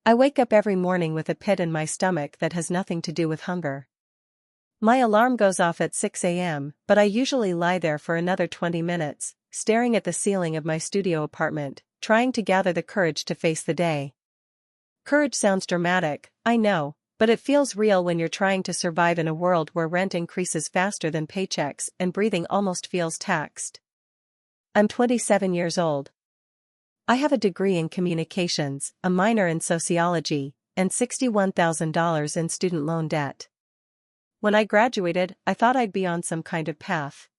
I wake up every morning with a pit in my stomach that has nothing to do with hunger. My alarm goes off at 6 a.m., but I usually lie there for another 20 minutes, staring at the ceiling of my studio apartment, trying to gather the courage to face the day. Courage sounds dramatic, I know, but it feels real when you're trying to survive in a world where rent increases faster than paychecks and breathing almost feels taxed. I'm 27 years old. I have a degree in communications, a minor in sociology, and $61,000 in student loan debt. When I graduated, I thought I'd be on some kind of path.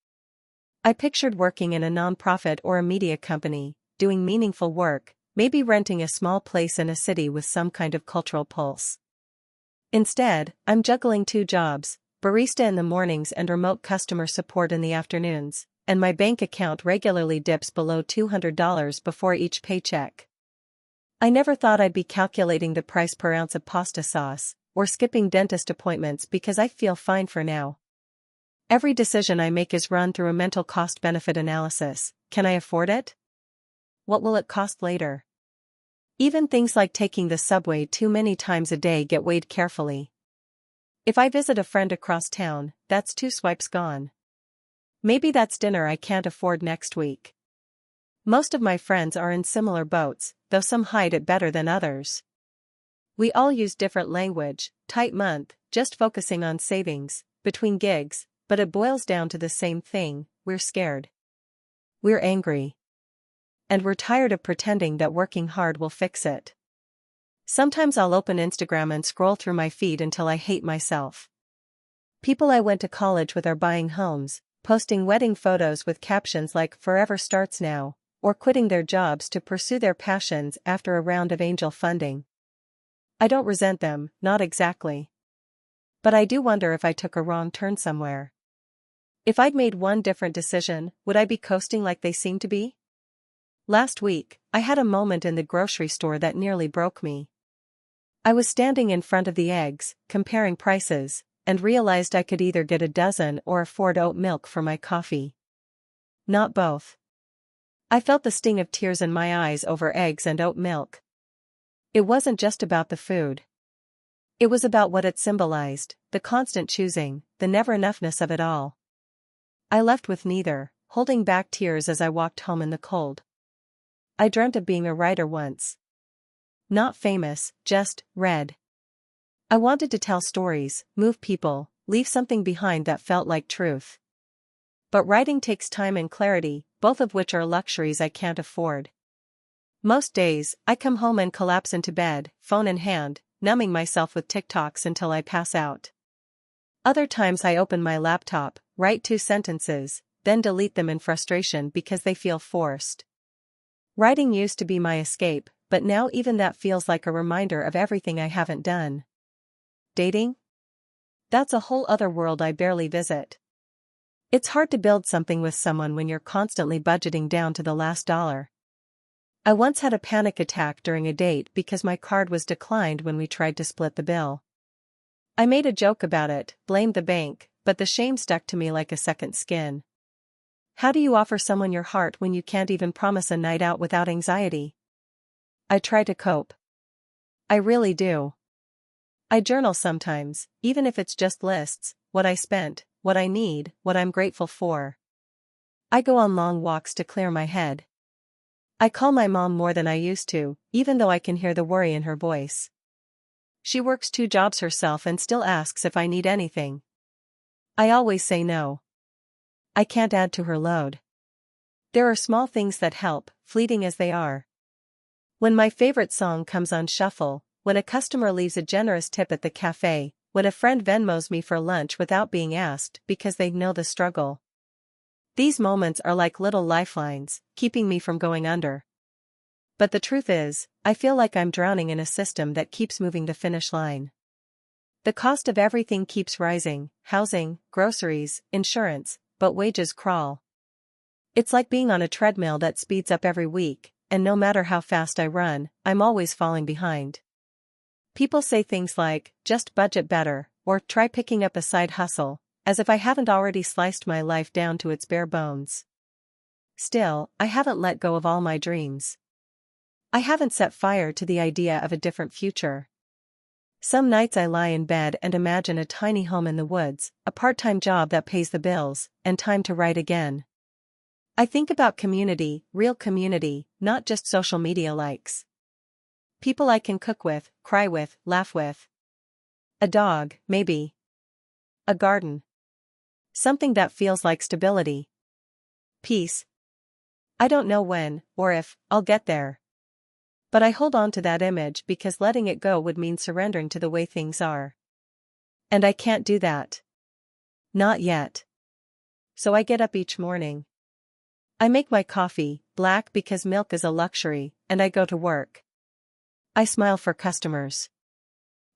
I pictured working in a nonprofit or a media company, doing meaningful work, maybe renting a small place in a city with some kind of cultural pulse. Instead, I'm juggling 2 jobs, barista in the mornings and remote customer support in the afternoons, and my bank account regularly dips below $200 before each paycheck. I never thought I'd be calculating the price per ounce of pasta sauce, or skipping dentist appointments because I feel fine for now. Every decision I make is run through a mental cost-benefit analysis. Can I afford it? What will it cost later? Even things like taking the subway too many times a day get weighed carefully. If I visit a friend across town, that's 2 swipes gone. Maybe that's dinner I can't afford next week. Most of my friends are in similar boats, though some hide it better than others. We all use different language, tight month, just focusing on savings, between gigs, but it boils down to the same thing: we're scared. We're angry. And we're tired of pretending that working hard will fix it. Sometimes I'll open Instagram and scroll through my feed until I hate myself. People I went to college with are buying homes, posting wedding photos with captions like "Forever starts now," or quitting their jobs to pursue their passions after a round of angel funding. I don't resent them, not exactly. But I do wonder if I took a wrong turn somewhere. If I'd made one different decision, would I be coasting like they seem to be? Last week, I had a moment in the grocery store that nearly broke me. I was standing in front of the eggs, comparing prices, and realized I could either get a dozen or afford oat milk for my coffee. Not both. I felt the sting of tears in my eyes over eggs and oat milk. It wasn't just about the food. It was about what it symbolized, the constant choosing, the never-enoughness of it all. I left with neither, holding back tears as I walked home in the cold. I dreamt of being a writer once. Not famous, just read. I wanted to tell stories, move people, leave something behind that felt like truth. But writing takes time and clarity, both of which are luxuries I can't afford. Most days, I come home and collapse into bed, phone in hand, numbing myself with TikToks until I pass out. Other times I open my laptop, write 2 sentences, then delete them in frustration because they feel forced. Writing used to be my escape, but now even that feels like a reminder of everything I haven't done. Dating? That's a whole other world I barely visit. It's hard to build something with someone when you're constantly budgeting down to the last dollar. I once had a panic attack during a date because my card was declined when we tried to split the bill. I made a joke about it, blamed the bank, but the shame stuck to me like a second skin. How do you offer someone your heart when you can't even promise a night out without anxiety? I try to cope. I really do. I journal sometimes, even if it's just lists, what I spent, what I need, what I'm grateful for. I go on long walks to clear my head. I call my mom more than I used to, even though I can hear the worry in her voice. She works 2 jobs herself and still asks if I need anything. I always say no. I can't add to her load. There are small things that help, fleeting as they are. When my favorite song comes on shuffle, when a customer leaves a generous tip at the cafe, when a friend Venmos me for lunch without being asked because they know the struggle. These moments are like little lifelines, keeping me from going under. But the truth is, I feel like I'm drowning in a system that keeps moving the finish line. The cost of everything keeps rising: housing, groceries, insurance, but wages crawl. It's like being on a treadmill that speeds up every week, and no matter how fast I run, I'm always falling behind. People say things like, just budget better, or try picking up a side hustle, as if I haven't already sliced my life down to its bare bones. Still, I haven't let go of all my dreams. I haven't set fire to the idea of a different future. Some nights I lie in bed and imagine a tiny home in the woods, a part-time job that pays the bills, and time to write again. I think about community, real community, not just social media likes. People I can cook with, cry with, laugh with. A dog, maybe. A garden. Something that feels like stability. Peace. I don't know when, or if, I'll get there. But I hold on to that image because letting it go would mean surrendering to the way things are. And I can't do that. Not yet. So I get up each morning. I make my coffee, black because milk is a luxury, and I go to work. I smile for customers.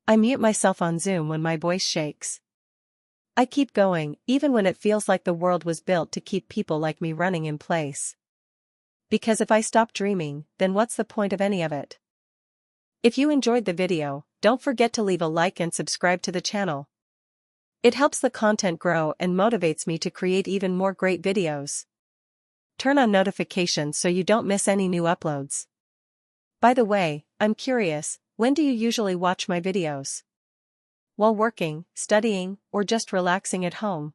I mute myself on Zoom when my voice shakes. I keep going, even when it feels like the world was built to keep people like me running in place. Because if I stop dreaming, then what's the point of any of it? If you enjoyed the video, don't forget to leave a like and subscribe to the channel. It helps the content grow and motivates me to create even more great videos. Turn on notifications so you don't miss any new uploads. By the way, I'm curious, when do you usually watch my videos? While working, studying, or just relaxing at home?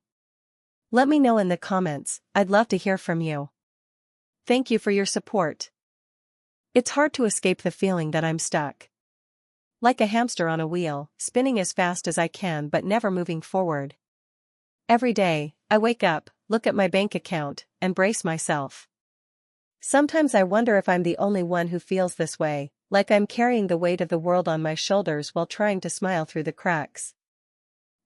Let me know in the comments, I'd love to hear from you. Thank you for your support. It's hard to escape the feeling that I'm stuck. Like a hamster on a wheel, spinning as fast as I can but never moving forward. Every day, I wake up, look at my bank account, and brace myself. Sometimes I wonder if I'm the only one who feels this way, like I'm carrying the weight of the world on my shoulders while trying to smile through the cracks.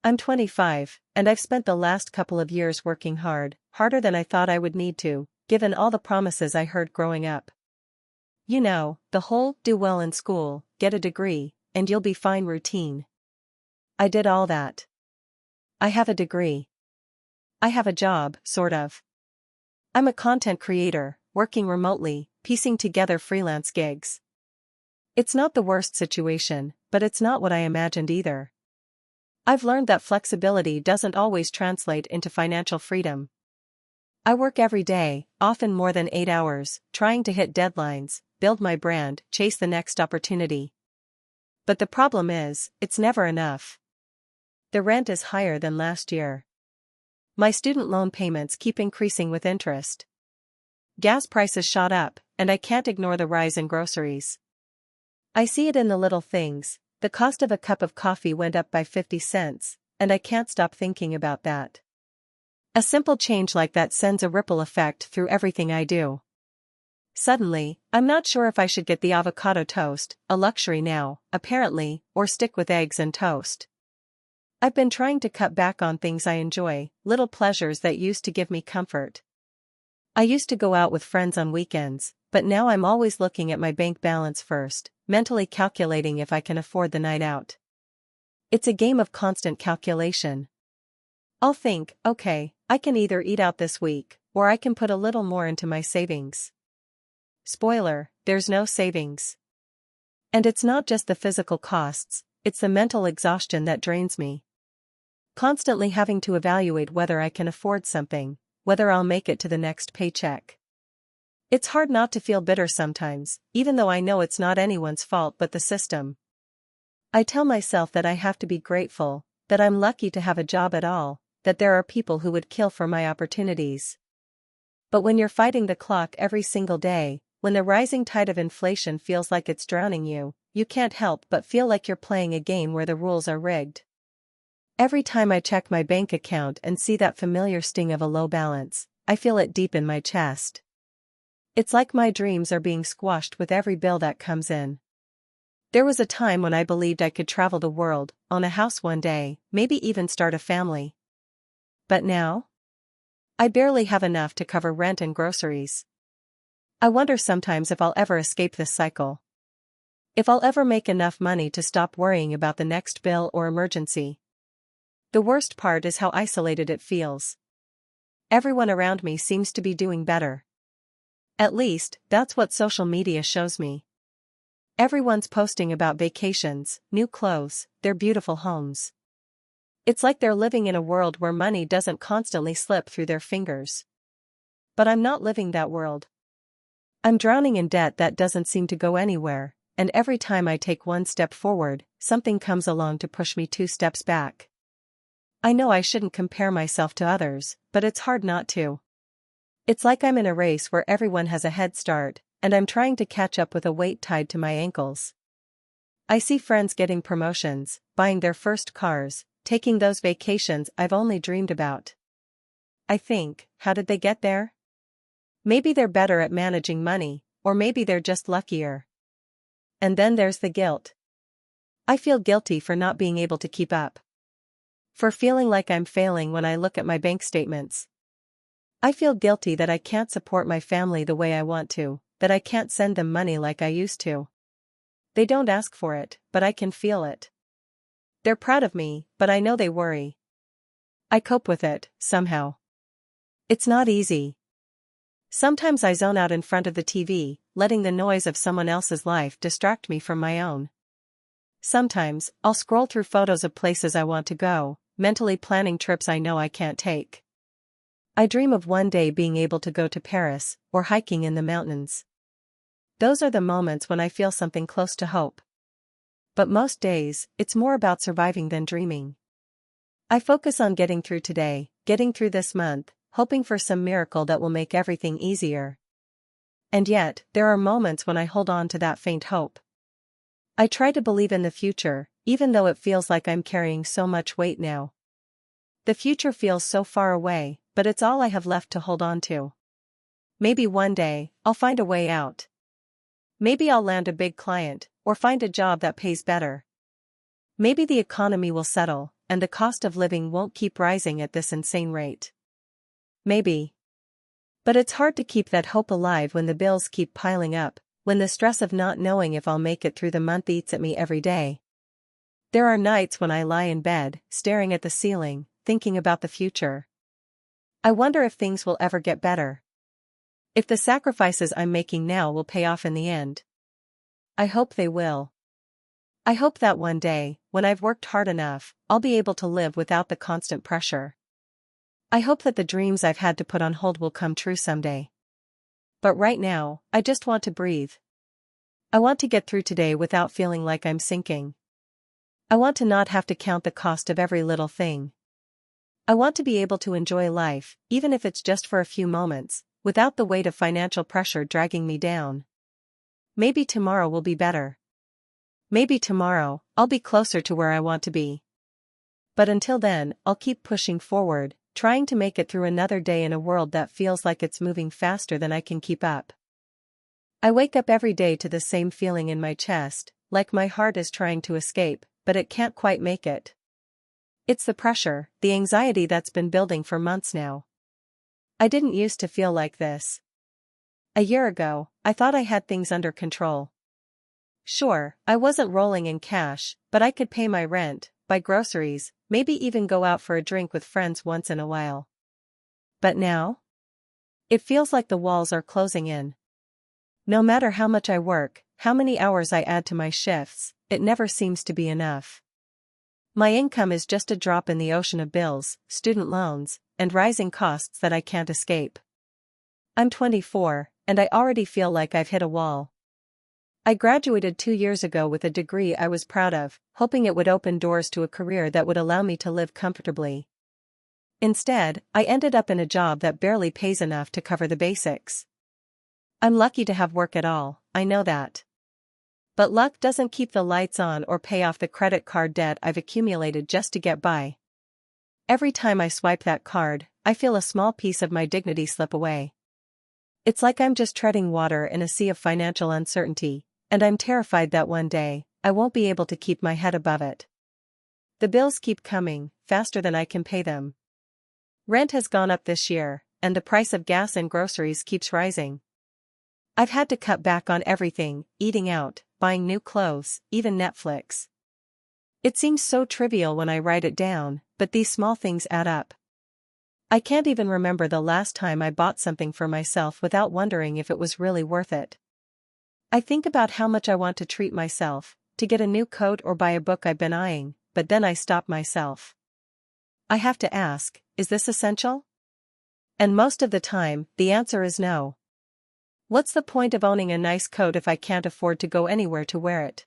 I'm 25, and I've spent the last couple of years working hard, harder than I thought I would need to, given all the promises I heard growing up. You know, the whole, do well in school, get a degree, and you'll be fine routine. I did all that. I have a degree. I have a job, sort of. I'm a content creator, working remotely, piecing together freelance gigs. It's not the worst situation, but it's not what I imagined either. I've learned that flexibility doesn't always translate into financial freedom. I work every day, often more than 8 hours, trying to hit deadlines, build my brand, chase the next opportunity. But the problem is, it's never enough. The rent is higher than last year. My student loan payments keep increasing with interest. Gas prices shot up, and I can't ignore the rise in groceries. I see it in the little things. The cost of a cup of coffee went up by 50 cents, and I can't stop thinking about that. A simple change like that sends a ripple effect through everything I do. Suddenly, I'm not sure if I should get the avocado toast, a luxury now, apparently, or stick with eggs and toast. I've been trying to cut back on things I enjoy, little pleasures that used to give me comfort. I used to go out with friends on weekends, but now I'm always looking at my bank balance first, mentally calculating if I can afford the night out. It's a game of constant calculation. I'll think, okay, I can either eat out this week, or I can put a little more into my savings. Spoiler, there's no savings. And it's not just the physical costs, it's the mental exhaustion that drains me. Constantly having to evaluate whether I can afford something, whether I'll make it to the next paycheck. It's hard not to feel bitter sometimes, even though I know it's not anyone's fault but the system. I tell myself that I have to be grateful, that I'm lucky to have a job at all, that there are people who would kill for my opportunities. But when you're fighting the clock every single day, when the rising tide of inflation feels like it's drowning you, you can't help but feel like you're playing a game where the rules are rigged. Every time I check my bank account and see that familiar sting of a low balance, I feel it deep in my chest. It's like my dreams are being squashed with every bill that comes in. There was a time when I believed I could travel the world, own a house one day, maybe even start a family. But now? I barely have enough to cover rent and groceries. I wonder sometimes if I'll ever escape this cycle. If I'll ever make enough money to stop worrying about the next bill or emergency. The worst part is how isolated it feels. Everyone around me seems to be doing better. At least, that's what social media shows me. Everyone's posting about vacations, new clothes, their beautiful homes. It's like they're living in a world where money doesn't constantly slip through their fingers. But I'm not living that world. I'm drowning in debt that doesn't seem to go anywhere, and every time I take one step forward, something comes along to push me 2 steps back. I know I shouldn't compare myself to others, but it's hard not to. It's like I'm in a race where everyone has a head start, and I'm trying to catch up with a weight tied to my ankles. I see friends getting promotions, buying their first cars, taking those vacations I've only dreamed about. I think, how did they get there? Maybe they're better at managing money, or maybe they're just luckier. And then there's the guilt. I feel guilty for not being able to keep up. For feeling like I'm failing when I look at my bank statements. I feel guilty that I can't support my family the way I want to, that I can't send them money like I used to. They don't ask for it, but I can feel it. They're proud of me, but I know they worry. I cope with it, somehow. It's not easy. Sometimes I zone out in front of the TV, letting the noise of someone else's life distract me from my own. Sometimes, I'll scroll through photos of places I want to go, mentally planning trips I know I can't take. I dream of one day being able to go to Paris, or hiking in the mountains. Those are the moments when I feel something close to hope. But most days, it's more about surviving than dreaming. I focus on getting through today, getting through this month, hoping for some miracle that will make everything easier. And yet, there are moments when I hold on to that faint hope. I try to believe in the future, even though it feels like I'm carrying so much weight now. The future feels so far away, but it's all I have left to hold on to. Maybe one day, I'll find a way out. Maybe I'll land a big client, or find a job that pays better. Maybe the economy will settle, and the cost of living won't keep rising at this insane rate. Maybe. But it's hard to keep that hope alive when the bills keep piling up, when the stress of not knowing if I'll make it through the month eats at me every day. There are nights when I lie in bed, staring at the ceiling, thinking about the future. I wonder if things will ever get better. If the sacrifices I'm making now will pay off in the end. I hope they will. I hope that one day, when I've worked hard enough, I'll be able to live without the constant pressure. I hope that the dreams I've had to put on hold will come true someday. But right now, I just want to breathe. I want to get through today without feeling like I'm sinking. I want to not have to count the cost of every little thing. I want to be able to enjoy life, even if it's just for a few moments, without the weight of financial pressure dragging me down. Maybe tomorrow will be better. Maybe tomorrow, I'll be closer to where I want to be. But until then, I'll keep pushing forward, trying to make it through another day in a world that feels like it's moving faster than I can keep up. I wake up every day to the same feeling in my chest, like my heart is trying to escape, but it can't quite make it. It's the pressure, the anxiety that's been building for months now. I didn't used to feel like this. A year ago, I thought I had things under control. Sure, I wasn't rolling in cash, but I could pay my rent, buy groceries, maybe even go out for a drink with friends once in a while. But now? It feels like the walls are closing in. No matter how much I work, how many hours I add to my shifts, it never seems to be enough. My income is just a drop in the ocean of bills, student loans, and rising costs that I can't escape. I'm 24, and I already feel like I've hit a wall. I graduated 2 years ago with a degree I was proud of, hoping it would open doors to a career that would allow me to live comfortably. Instead, I ended up in a job that barely pays enough to cover the basics. I'm lucky to have work at all, I know that. But luck doesn't keep the lights on or pay off the credit card debt I've accumulated just to get by. Every time I swipe that card, I feel a small piece of my dignity slip away. It's like I'm just treading water in a sea of financial uncertainty, and I'm terrified that one day, I won't be able to keep my head above it. The bills keep coming, faster than I can pay them. Rent has gone up this year, and the price of gas and groceries keeps rising. I've had to cut back on everything, eating out, buying new clothes, even Netflix. It seems so trivial when I write it down, but these small things add up. I can't even remember the last time I bought something for myself without wondering if it was really worth it. I think about how much I want to treat myself, to get a new coat or buy a book I've been eyeing, but then I stop myself. I have to ask, is this essential? And most of the time, the answer is no. What's the point of owning a nice coat if I can't afford to go anywhere to wear it?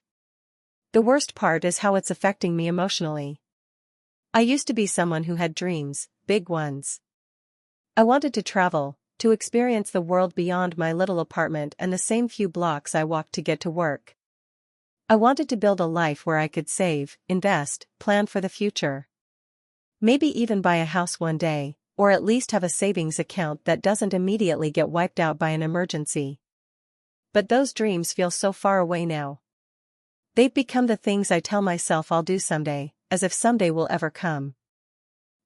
The worst part is how it's affecting me emotionally. I used to be someone who had dreams, big ones. I wanted to travel, to experience the world beyond my little apartment and the same few blocks I walked to get to work. I wanted to build a life where I could save, invest, plan for the future. Maybe even buy a house one day, or at least have a savings account that doesn't immediately get wiped out by an emergency. But those dreams feel so far away now. They've become the things I tell myself I'll do someday, as if someday will ever come.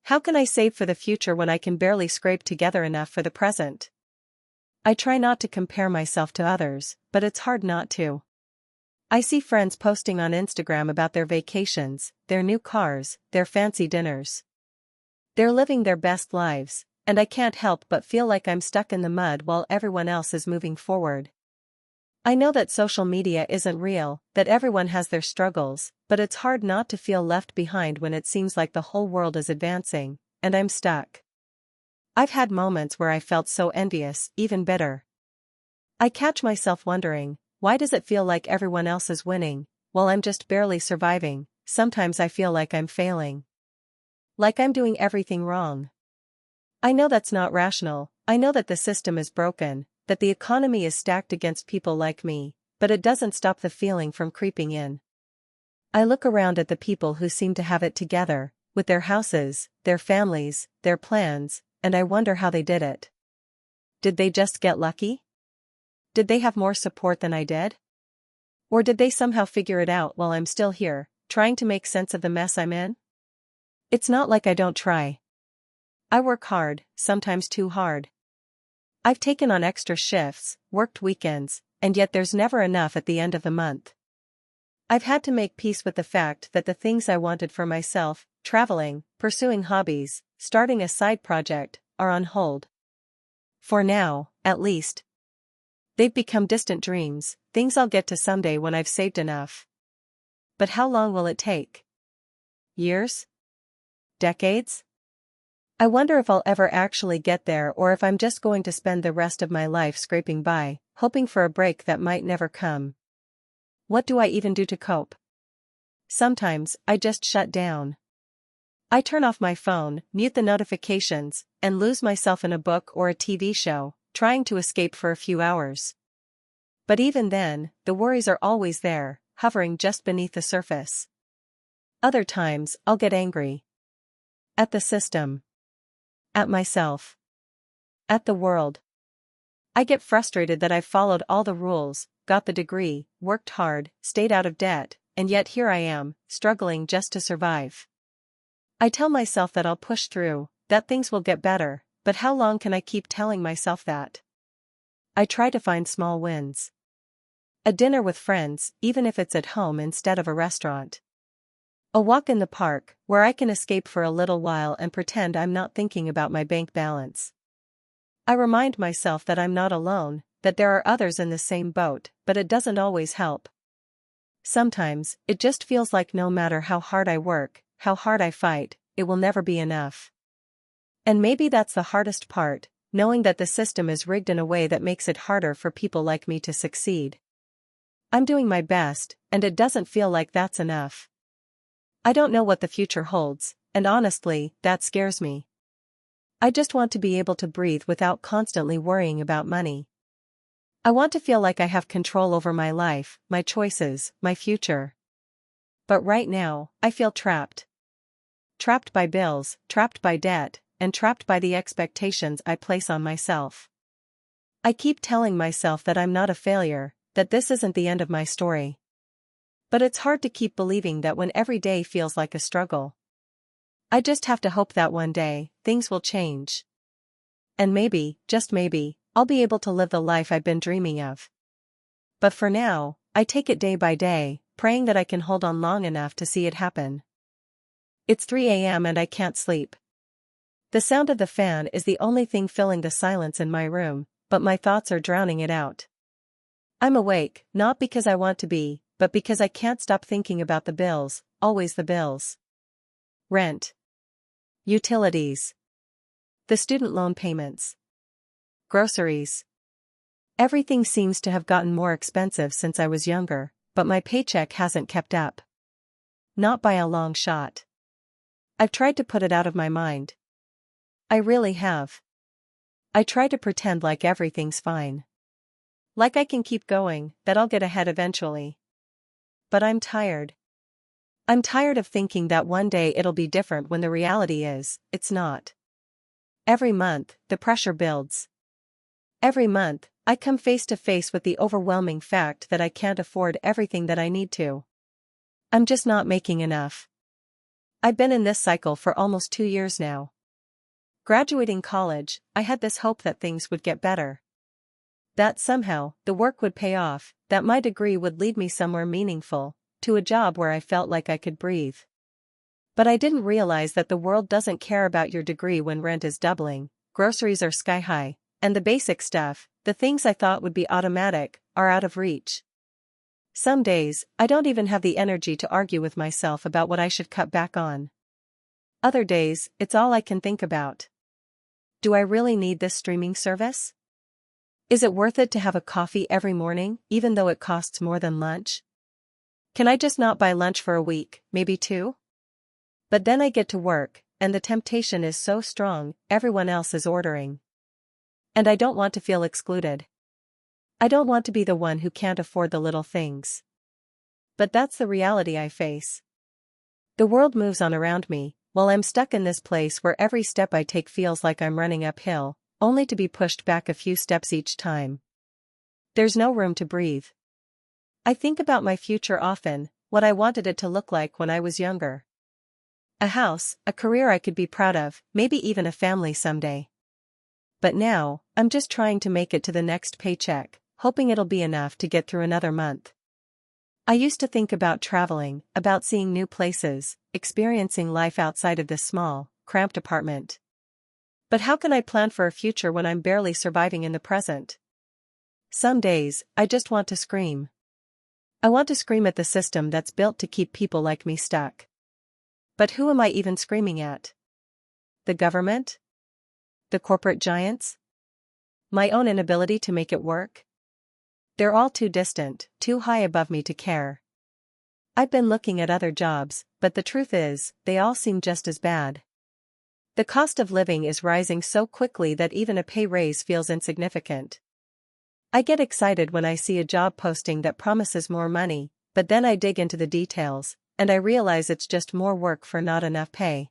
How can I save for the future when I can barely scrape together enough for the present? I try not to compare myself to others, but it's hard not to. I see friends posting on Instagram about their vacations, their new cars, their fancy dinners. They're living their best lives, and I can't help but feel like I'm stuck in the mud while everyone else is moving forward. I know that social media isn't real, that everyone has their struggles, but it's hard not to feel left behind when it seems like the whole world is advancing, and I'm stuck. I've had moments where I felt so envious, even bitter. I catch myself wondering, why does it feel like everyone else is winning, while I'm just barely surviving? Sometimes I feel like I'm failing. Like I'm doing everything wrong. I know that's not rational, I know that the system is broken, that the economy is stacked against people like me, but it doesn't stop the feeling from creeping in. I look around at the people who seem to have it together, with their houses, their families, their plans, and I wonder how they did it. Did they just get lucky? Did they have more support than I did? Or did they somehow figure it out while I'm still here, trying to make sense of the mess I'm in? It's not like I don't try. I work hard, sometimes too hard. I've taken on extra shifts, worked weekends, and yet there's never enough at the end of the month. I've had to make peace with the fact that the things I wanted for myself, traveling, pursuing hobbies, starting a side project, are on hold. For now, at least. They've become distant dreams, things I'll get to someday when I've saved enough. But how long will it take? Years? Decades? I wonder if I'll ever actually get there or if I'm just going to spend the rest of my life scraping by, hoping for a break that might never come. What do I even do to cope? Sometimes, I just shut down. I turn off my phone, mute the notifications, and lose myself in a book or a TV show, trying to escape for a few hours. But even then, the worries are always there, hovering just beneath the surface. Other times, I'll get angry. At the system. At myself. At the world. I get frustrated that I've followed all the rules, got the degree, worked hard, stayed out of debt, and yet here I am, struggling just to survive. I tell myself that I'll push through, that things will get better, but how long can I keep telling myself that? I try to find small wins. A dinner with friends, even if it's at home instead of a restaurant. A walk in the park, where I can escape for a little while and pretend I'm not thinking about my bank balance. I remind myself that I'm not alone, that there are others in the same boat, but it doesn't always help. Sometimes, it just feels like no matter how hard I work, how hard I fight, it will never be enough. And maybe that's the hardest part, knowing that the system is rigged in a way that makes it harder for people like me to succeed. I'm doing my best, and it doesn't feel like that's enough. I don't know what the future holds, and honestly, that scares me. I just want to be able to breathe without constantly worrying about money. I want to feel like I have control over my life, my choices, my future. But right now, I feel trapped. Trapped by bills, trapped by debt, and trapped by the expectations I place on myself. I keep telling myself that I'm not a failure, that this isn't the end of my story. But it's hard to keep believing that when every day feels like a struggle. I just have to hope that one day, things will change. And maybe, just maybe, I'll be able to live the life I've been dreaming of. But for now, I take it day by day, praying that I can hold on long enough to see it happen. It's 3 a.m. and I can't sleep. The sound of the fan is the only thing filling the silence in my room, but my thoughts are drowning it out. I'm awake, not because I want to be, but because I can't stop thinking about the bills, always the bills. Rent. Utilities. The student loan payments. Groceries. Everything seems to have gotten more expensive since I was younger, but my paycheck hasn't kept up. Not by a long shot. I've tried to put it out of my mind. I really have. I try to pretend like everything's fine. Like I can keep going, that I'll get ahead eventually. But I'm tired. I'm tired of thinking that one day it'll be different when the reality is, it's not. Every month, the pressure builds. Every month, I come face to face with the overwhelming fact that I can't afford everything that I need to. I'm just not making enough. I've been in this cycle for almost 2 years now. Graduating college, I had this hope that things would get better. That somehow, the work would pay off, that my degree would lead me somewhere meaningful, to a job where I felt like I could breathe. But I didn't realize that the world doesn't care about your degree when rent is doubling, groceries are sky high, and the basic stuff, the things I thought would be automatic, are out of reach. Some days, I don't even have the energy to argue with myself about what I should cut back on. Other days, it's all I can think about. Do I really need this streaming service? Is it worth it to have a coffee every morning, even though it costs more than lunch? Can I just not buy lunch for a week, maybe 2? But then I get to work, and the temptation is so strong, everyone else is ordering. And I don't want to feel excluded. I don't want to be the one who can't afford the little things. But that's the reality I face. The world moves on around me, while I'm stuck in this place where every step I take feels like I'm running uphill, only to be pushed back a few steps each time. There's no room to breathe. I think about my future often, what I wanted it to look like when I was younger. A house, a career I could be proud of, maybe even a family someday. But now, I'm just trying to make it to the next paycheck, hoping it'll be enough to get through another month. I used to think about traveling, about seeing new places, experiencing life outside of this small, cramped apartment. But how can I plan for a future when I'm barely surviving in the present? Some days, I just want to scream. I want to scream at the system that's built to keep people like me stuck. But who am I even screaming at? The government? The corporate giants? My own inability to make it work? They're all too distant, too high above me to care. I've been looking at other jobs, but the truth is, they all seem just as bad. The cost of living is rising so quickly that even a pay raise feels insignificant. I get excited when I see a job posting that promises more money, but then I dig into the details, and I realize it's just more work for not enough pay.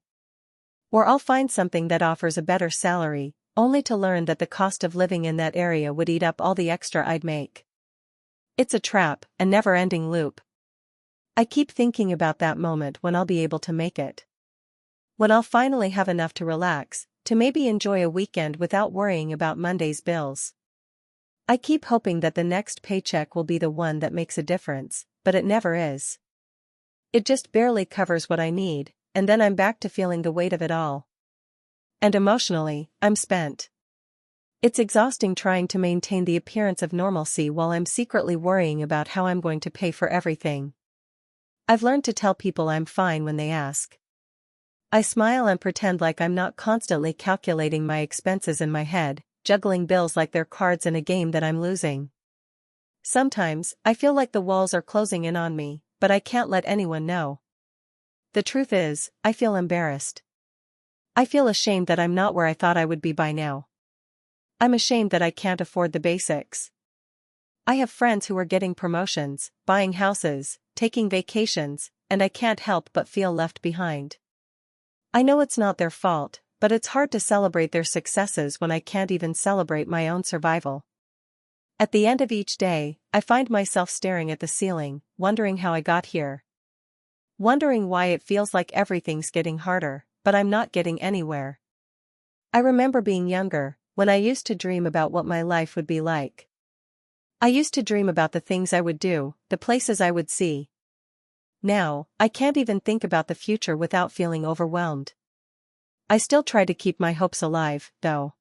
Or I'll find something that offers a better salary, only to learn that the cost of living in that area would eat up all the extra I'd make. It's a trap, a never-ending loop. I keep thinking about that moment when I'll be able to make it. When I'll finally have enough to relax, to maybe enjoy a weekend without worrying about Monday's bills. I keep hoping that the next paycheck will be the one that makes a difference, but it never is. It just barely covers what I need, and then I'm back to feeling the weight of it all. And emotionally, I'm spent. It's exhausting trying to maintain the appearance of normalcy while I'm secretly worrying about how I'm going to pay for everything. I've learned to tell people I'm fine when they ask. I smile and pretend like I'm not constantly calculating my expenses in my head, juggling bills like they're cards in a game that I'm losing. Sometimes, I feel like the walls are closing in on me, but I can't let anyone know. The truth is, I feel embarrassed. I feel ashamed that I'm not where I thought I would be by now. I'm ashamed that I can't afford the basics. I have friends who are getting promotions, buying houses, taking vacations, and I can't help but feel left behind. I know it's not their fault, but it's hard to celebrate their successes when I can't even celebrate my own survival. At the end of each day, I find myself staring at the ceiling, wondering how I got here. Wondering why it feels like everything's getting harder, but I'm not getting anywhere. I remember being younger, when I used to dream about what my life would be like. I used to dream about the things I would do, the places I would see. Now, I can't even think about the future without feeling overwhelmed. I still try to keep my hopes alive, though.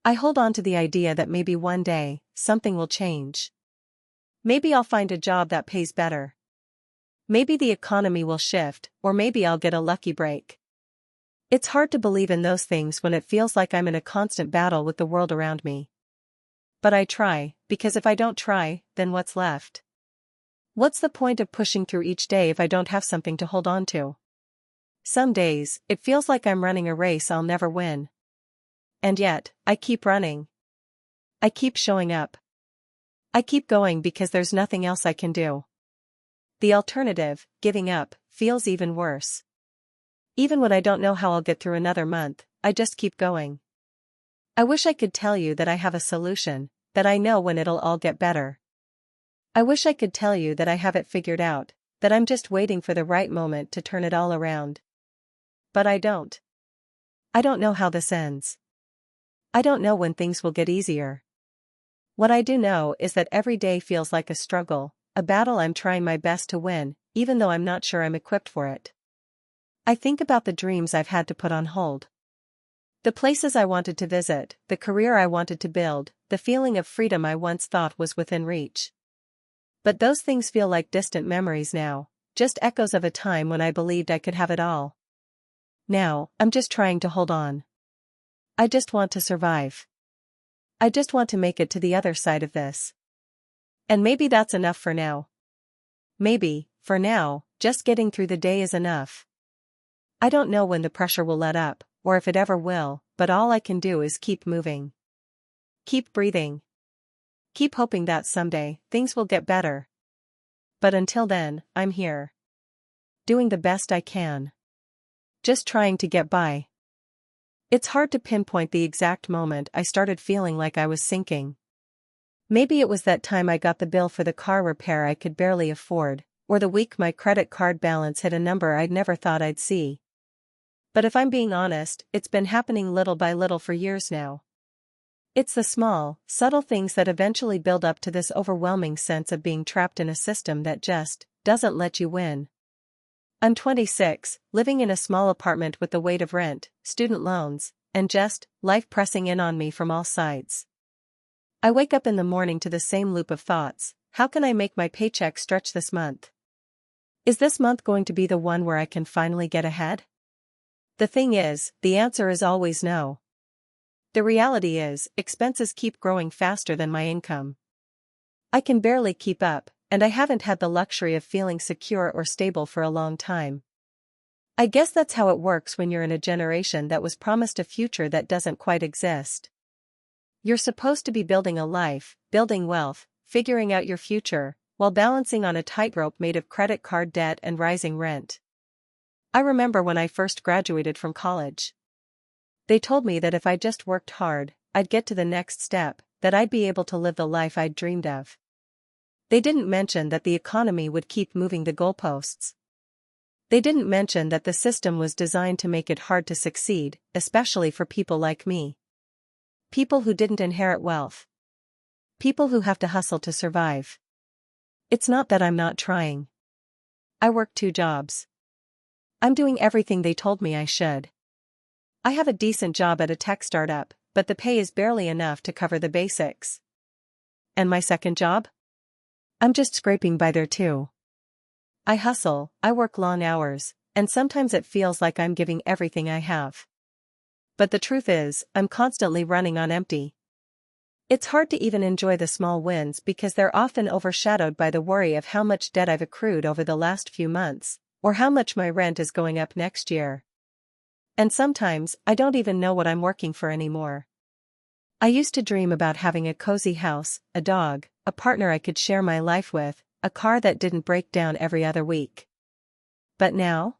I hold on to the idea that maybe one day, something will change. Maybe I'll find a job that pays better. Maybe the economy will shift, or maybe I'll get a lucky break. It's hard to believe in those things when it feels like I'm in a constant battle with the world around me. But I try, because if I don't try, then what's left? What's the point of pushing through each day if I don't have something to hold on to? Some days, it feels like I'm running a race I'll never win. And yet, I keep running. I keep showing up. I keep going because there's nothing else I can do. The alternative, giving up, feels even worse. Even when I don't know how I'll get through another month, I just keep going. I wish I could tell you that I have a solution, that I know when it'll all get better. I wish I could tell you that I have it figured out, that I'm just waiting for the right moment to turn it all around. But I don't. I don't know how this ends. I don't know when things will get easier. What I do know is that every day feels like a struggle, a battle I'm trying my best to win, even though I'm not sure I'm equipped for it. I think about the dreams I've had to put on hold. The places I wanted to visit, the career I wanted to build, the feeling of freedom I once thought was within reach. But those things feel like distant memories now, just echoes of a time when I believed I could have it all. Now, I'm just trying to hold on. I just want to survive. I just want to make it to the other side of this. And maybe that's enough for now. Maybe, for now, just getting through the day is enough. I don't know when the pressure will let up, or if it ever will, but all I can do is keep moving. Keep breathing. Keep hoping that someday, things will get better. But until then, I'm here. Doing the best I can. Just trying to get by. It's hard to pinpoint the exact moment I started feeling like I was sinking. Maybe it was that time I got the bill for the car repair I could barely afford, or the week my credit card balance hit a number I'd never thought I'd see. But if I'm being honest, it's been happening little by little for years now. It's the small, subtle things that eventually build up to this overwhelming sense of being trapped in a system that just doesn't let you win. I'm 26, living in a small apartment with the weight of rent, student loans, and just life pressing in on me from all sides. I wake up in the morning to the same loop of thoughts. How can I make my paycheck stretch this month? Is this month going to be the one where I can finally get ahead? The thing is, the answer is always no. The reality is, expenses keep growing faster than my income. I can barely keep up, and I haven't had the luxury of feeling secure or stable for a long time. I guess that's how it works when you're in a generation that was promised a future that doesn't quite exist. You're supposed to be building a life, building wealth, figuring out your future, while balancing on a tightrope made of credit card debt and rising rent. I remember when I first graduated from college. They told me that if I just worked hard, I'd get to the next step, that I'd be able to live the life I'd dreamed of. They didn't mention that the economy would keep moving the goalposts. They didn't mention that the system was designed to make it hard to succeed, especially for people like me. People who didn't inherit wealth. People who have to hustle to survive. It's not that I'm not trying. I work 2 jobs. I'm doing everything they told me I should. I have a decent job at a tech startup, but the pay is barely enough to cover the basics. And my second job? I'm just scraping by there too. I hustle, I work long hours, and sometimes it feels like I'm giving everything I have. But the truth is, I'm constantly running on empty. It's hard to even enjoy the small wins because they're often overshadowed by the worry of how much debt I've accrued over the last few months, or how much my rent is going up next year. And sometimes, I don't even know what I'm working for anymore. I used to dream about having a cozy house, a dog, a partner I could share my life with, a car that didn't break down every other week. But now?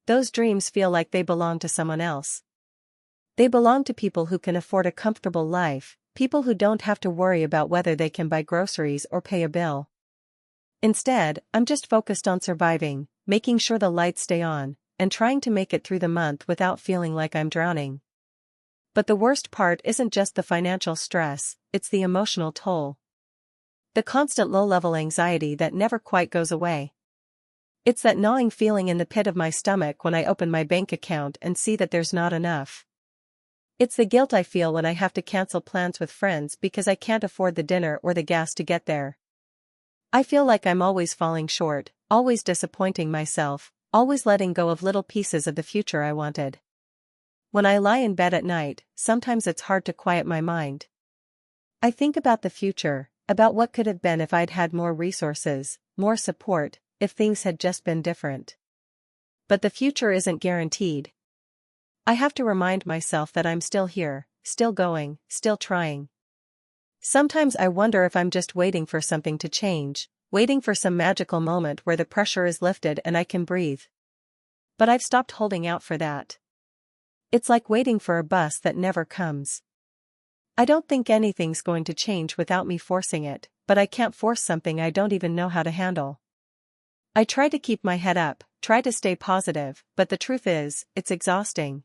Those dreams feel like they belong to someone else. They belong to people who can afford a comfortable life, people who don't have to worry about whether they can buy groceries or pay a bill. Instead, I'm just focused on surviving, making sure the lights stay on, and trying to make it through the month without feeling like I'm drowning. But the worst part isn't just the financial stress, it's the emotional toll. The constant low-level anxiety that never quite goes away. It's that gnawing feeling in the pit of my stomach when I open my bank account and see that there's not enough. It's the guilt I feel when I have to cancel plans with friends because I can't afford the dinner or the gas to get there. I feel like I'm always falling short, always disappointing myself, always letting go of little pieces of the future I wanted. When I lie in bed at night, sometimes it's hard to quiet my mind. I think about the future, about what could have been if I'd had more resources, more support, if things had just been different. But the future isn't guaranteed. I have to remind myself that I'm still here, still going, still trying. Sometimes I wonder if I'm just waiting for something to change, waiting for some magical moment where the pressure is lifted and I can breathe. But I've stopped holding out for that. It's like waiting for a bus that never comes. I don't think anything's going to change without me forcing it, but I can't force something I don't even know how to handle. I try to keep my head up, try to stay positive, but the truth is, it's exhausting.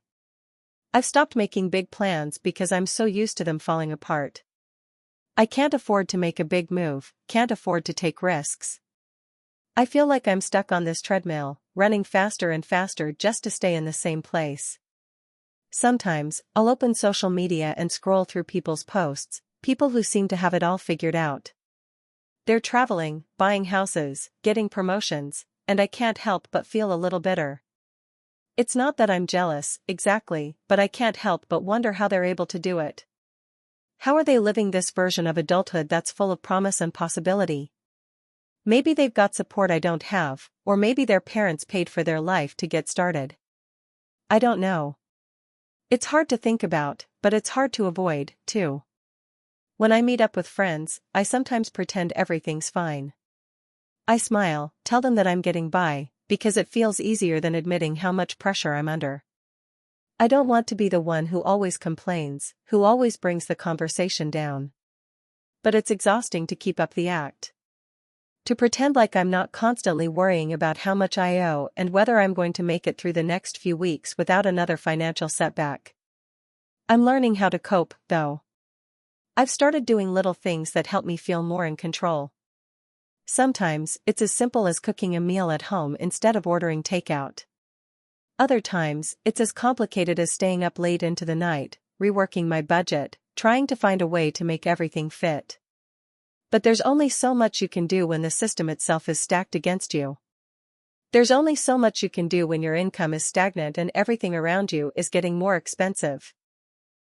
I've stopped making big plans because I'm so used to them falling apart. I can't afford to make a big move, can't afford to take risks. I feel like I'm stuck on this treadmill, running faster and faster just to stay in the same place. Sometimes, I'll open social media and scroll through people's posts, people who seem to have it all figured out. They're traveling, buying houses, getting promotions, and I can't help but feel a little bitter. It's not that I'm jealous, exactly, but I can't help but wonder how they're able to do it. How are they living this version of adulthood that's full of promise and possibility? Maybe they've got support I don't have, or maybe their parents paid for their life to get started. I don't know. It's hard to think about, but it's hard to avoid, too. When I meet up with friends, I sometimes pretend everything's fine. I smile, tell them that I'm getting by, because it feels easier than admitting how much pressure I'm under. I don't want to be the one who always complains, who always brings the conversation down. But it's exhausting to keep up the act. To pretend like I'm not constantly worrying about how much I owe and whether I'm going to make it through the next few weeks without another financial setback. I'm learning how to cope, though. I've started doing little things that help me feel more in control. Sometimes, it's as simple as cooking a meal at home instead of ordering takeout. Other times, it's as complicated as staying up late into the night, reworking my budget, trying to find a way to make everything fit. But there's only so much you can do when the system itself is stacked against you. There's only so much you can do when your income is stagnant and everything around you is getting more expensive.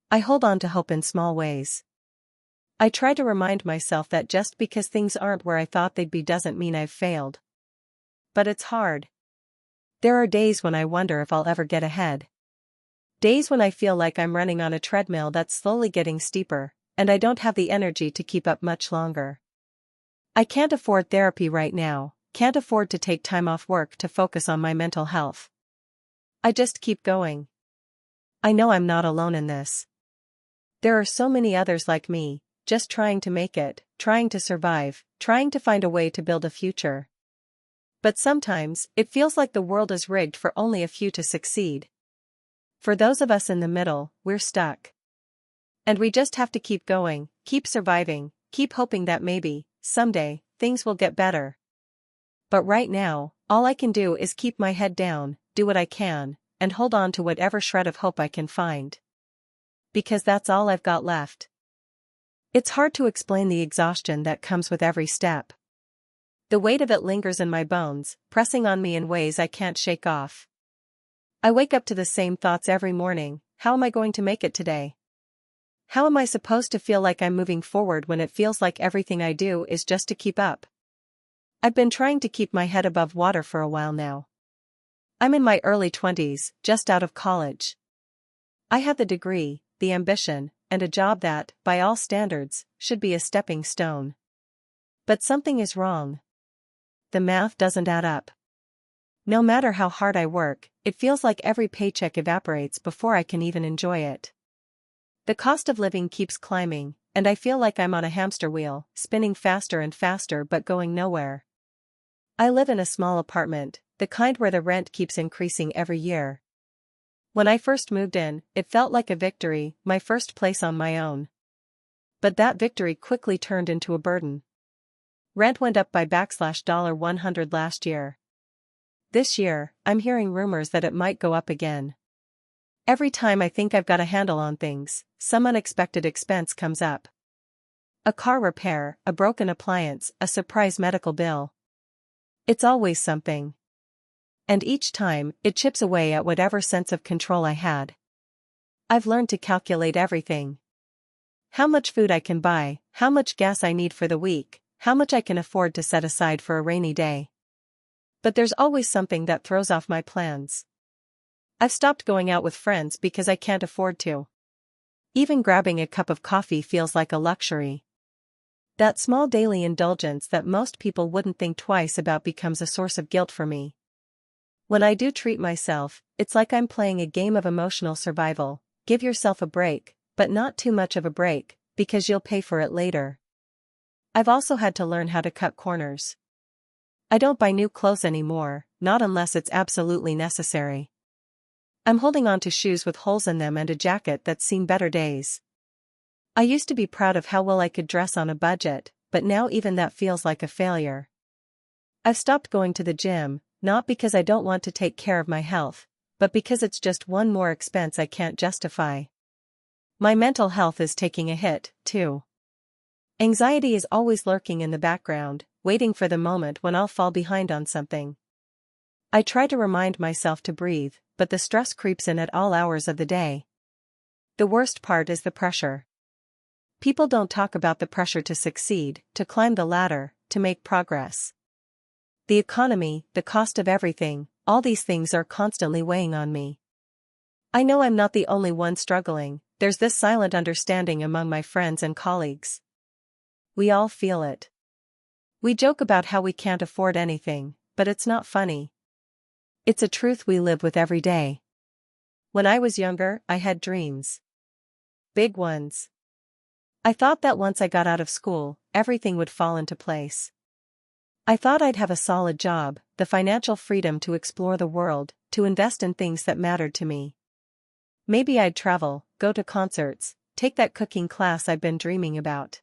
I hold on to hope in small ways. I try to remind myself that just because things aren't where I thought they'd be doesn't mean I've failed. But it's hard. There are days when I wonder if I'll ever get ahead. Days when I feel like I'm running on a treadmill that's slowly getting steeper, and I don't have the energy to keep up much longer. I can't afford therapy right now, can't afford to take time off work to focus on my mental health. I just keep going. I know I'm not alone in this. There are so many others like me, just trying to make it, trying to survive, trying to find a way to build a future. But sometimes, it feels like the world is rigged for only a few to succeed. For those of us in the middle, we're stuck. And we just have to keep going, keep surviving, keep hoping that maybe, someday, things will get better. But right now, all I can do is keep my head down, do what I can, and hold on to whatever shred of hope I can find. Because that's all I've got left. It's hard to explain the exhaustion that comes with every step. The weight of it lingers in my bones, pressing on me in ways I can't shake off. I wake up to the same thoughts every morning. How am I going to make it today? How am I supposed to feel like I'm moving forward when it feels like everything I do is just to keep up? I've been trying to keep my head above water for a while now. I'm in my early 20s, just out of college. I have the degree, the ambition, and a job that, by all standards, should be a stepping stone. But something is wrong. The math doesn't add up. No matter how hard I work, it feels like every paycheck evaporates before I can even enjoy it. The cost of living keeps climbing, and I feel like I'm on a hamster wheel, spinning faster and faster but going nowhere. I live in a small apartment, the kind where the rent keeps increasing every year. When I first moved in, it felt like a victory, my first place on my own. But that victory quickly turned into a burden. Rent went up by $100 last year. This year, I'm hearing rumors that it might go up again. Every time I think I've got a handle on things, some unexpected expense comes up. A car repair, a broken appliance, a surprise medical bill. It's always something. And each time, it chips away at whatever sense of control I had. I've learned to calculate everything. how much food I can buy, how much gas I need for the week, how much I can afford to set aside for a rainy day. But there's always something that throws off my plans. I've stopped going out with friends because I can't afford to. Even grabbing a cup of coffee feels like a luxury. That small daily indulgence that most people wouldn't think twice about becomes a source of guilt for me. When I do treat myself, it's like I'm playing a game of emotional survival. Give yourself a break, but not too much of a break, because you'll pay for it later. I've also had to learn how to cut corners. I don't buy new clothes anymore, not unless it's absolutely necessary. I'm holding on to shoes with holes in them and a jacket that's seen better days. I used to be proud of how well I could dress on a budget, but now even that feels like a failure. I've stopped going to the gym, not because I don't want to take care of my health, but because it's just one more expense I can't justify. My mental health is taking a hit, too. Anxiety is always lurking in the background, waiting for the moment when I'll fall behind on something. I try to remind myself to breathe, but the stress creeps in at all hours of the day. The worst part is the pressure. People don't talk about the pressure to succeed, to climb the ladder, to make progress. The economy, the cost of everything, all these things are constantly weighing on me. I know I'm not the only one struggling. There's this silent understanding among my friends and colleagues. We all feel it. We joke about how we can't afford anything, but it's not funny. It's a truth we live with every day. When I was younger, I had dreams. Big ones. I thought that once I got out of school, everything would fall into place. I thought I'd have a solid job, the financial freedom to explore the world, to invest in things that mattered to me. Maybe I'd travel, go to concerts, take that cooking class I've been dreaming about.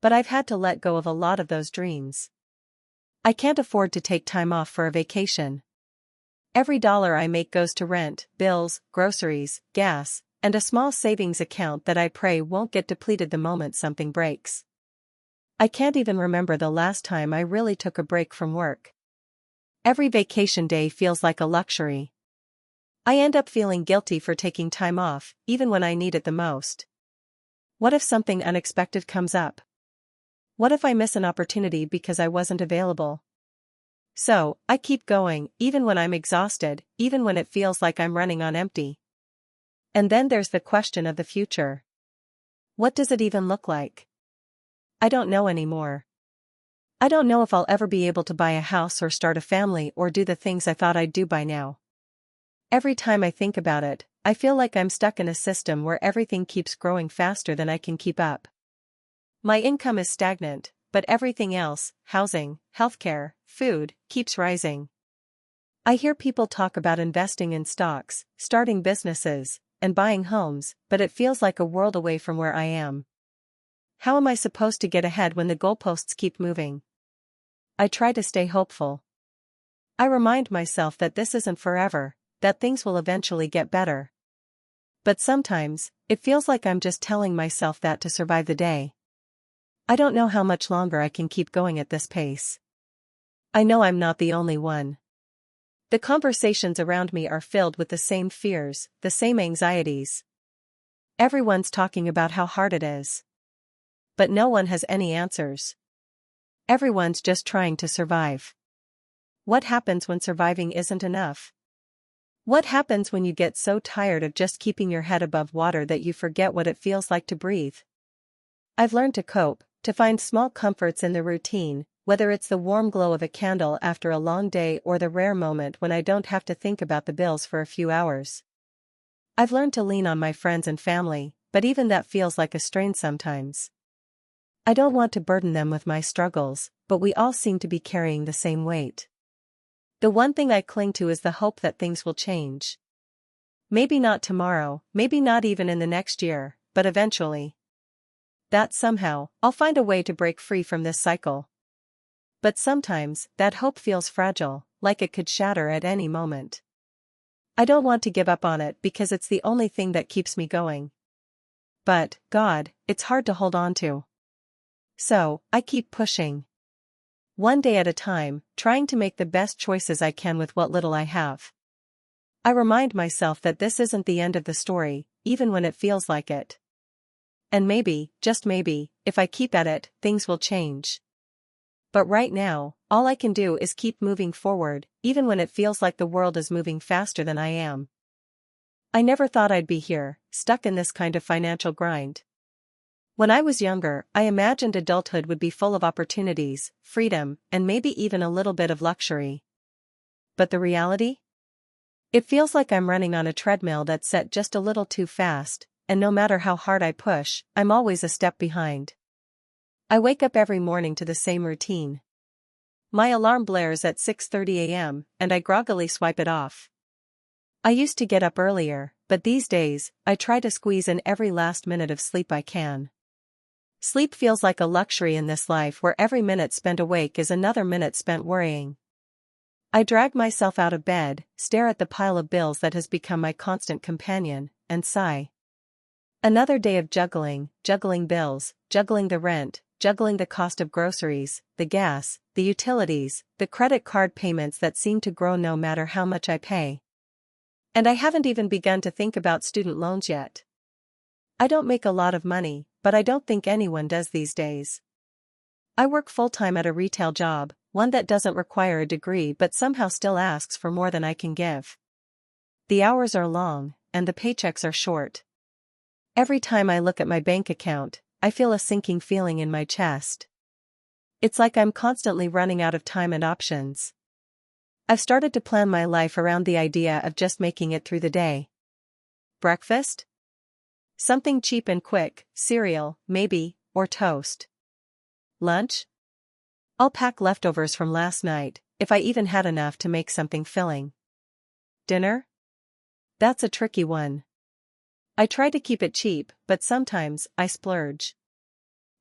But I've had to let go of a lot of those dreams. I can't afford to take time off for a vacation. Every dollar I make goes to rent, bills, groceries, gas, and a small savings account that I pray won't get depleted the moment something breaks. I can't even remember the last time I really took a break from work. Every vacation day feels like a luxury. I end up feeling guilty for taking time off, even when I need it the most. What if something unexpected comes up? What if I miss an opportunity because I wasn't available? So, I keep going, even when I'm exhausted, even when it feels like I'm running on empty. And then there's the question of the future. What does it even look like? I don't know anymore. I don't know if I'll ever be able to buy a house or start a family or do the things I thought I'd do by now. Every time I think about it, I feel like I'm stuck in a system where everything keeps growing faster than I can keep up. My income is stagnant, but everything else, housing, healthcare, food, keeps rising. I hear people talk about investing in stocks, starting businesses, and buying homes, but it feels like a world away from where I am. How am I supposed to get ahead when the goalposts keep moving? I try to stay hopeful. I remind myself that this isn't forever, that things will eventually get better. But sometimes, it feels like I'm just telling myself that to survive the day. I don't know how much longer I can keep going at this pace. I know I'm not the only one. The conversations around me are filled with the same fears, the same anxieties. Everyone's talking about how hard it is. But no one has any answers. Everyone's just trying to survive. What happens when surviving isn't enough? What happens when you get so tired of just keeping your head above water that you forget what it feels like to breathe? I've learned to cope, to find small comforts in the routine, whether it's the warm glow of a candle after a long day or the rare moment when I don't have to think about the bills for a few hours. I've learned to lean on my friends and family, but even that feels like a strain sometimes. I don't want to burden them with my struggles, but we all seem to be carrying the same weight. The one thing I cling to is the hope that things will change. Maybe not tomorrow, maybe not even in the next year, but eventually. That somehow, I'll find a way to break free from this cycle. But sometimes, that hope feels fragile, like it could shatter at any moment. I don't want to give up on it because it's the only thing that keeps me going. But, God, it's hard to hold on to. So, I keep pushing. One day at a time, trying to make the best choices I can with what little I have. I remind myself that this isn't the end of the story, even when it feels like it. And maybe, just maybe, if I keep at it, things will change. But right now, all I can do is keep moving forward, even when it feels like the world is moving faster than I am. I never thought I'd be here, stuck in this kind of financial grind. When I was younger, I imagined adulthood would be full of opportunities, freedom, and maybe even a little bit of luxury. But the reality? It feels like I'm running on a treadmill that's set just a little too fast, and no matter how hard I push, I'm always a step behind. I wake up every morning to the same routine. My alarm blares at 6:30 a.m., and I groggily swipe it off. I used to get up earlier, but these days, I try to squeeze in every last minute of sleep I can. Sleep feels like a luxury in this life where every minute spent awake is another minute spent worrying. I drag myself out of bed, stare at the pile of bills that has become my constant companion, and sigh. Another day of juggling bills, juggling the rent, juggling the cost of groceries, the gas, the utilities, the credit card payments that seem to grow no matter how much I pay. And I haven't even begun to think about student loans yet. I don't make a lot of money, but I don't think anyone does these days. I work full-time at a retail job, one that doesn't require a degree but somehow still asks for more than I can give. The hours are long, and the paychecks are short. Every time I look at my bank account, I feel a sinking feeling in my chest. It's like I'm constantly running out of time and options. I've started to plan my life around the idea of just making it through the day. Breakfast? Something cheap and quick, cereal, maybe, or toast. Lunch? I'll pack leftovers from last night, if I even had enough to make something filling. Dinner? That's a tricky one. I try to keep it cheap, but sometimes I splurge.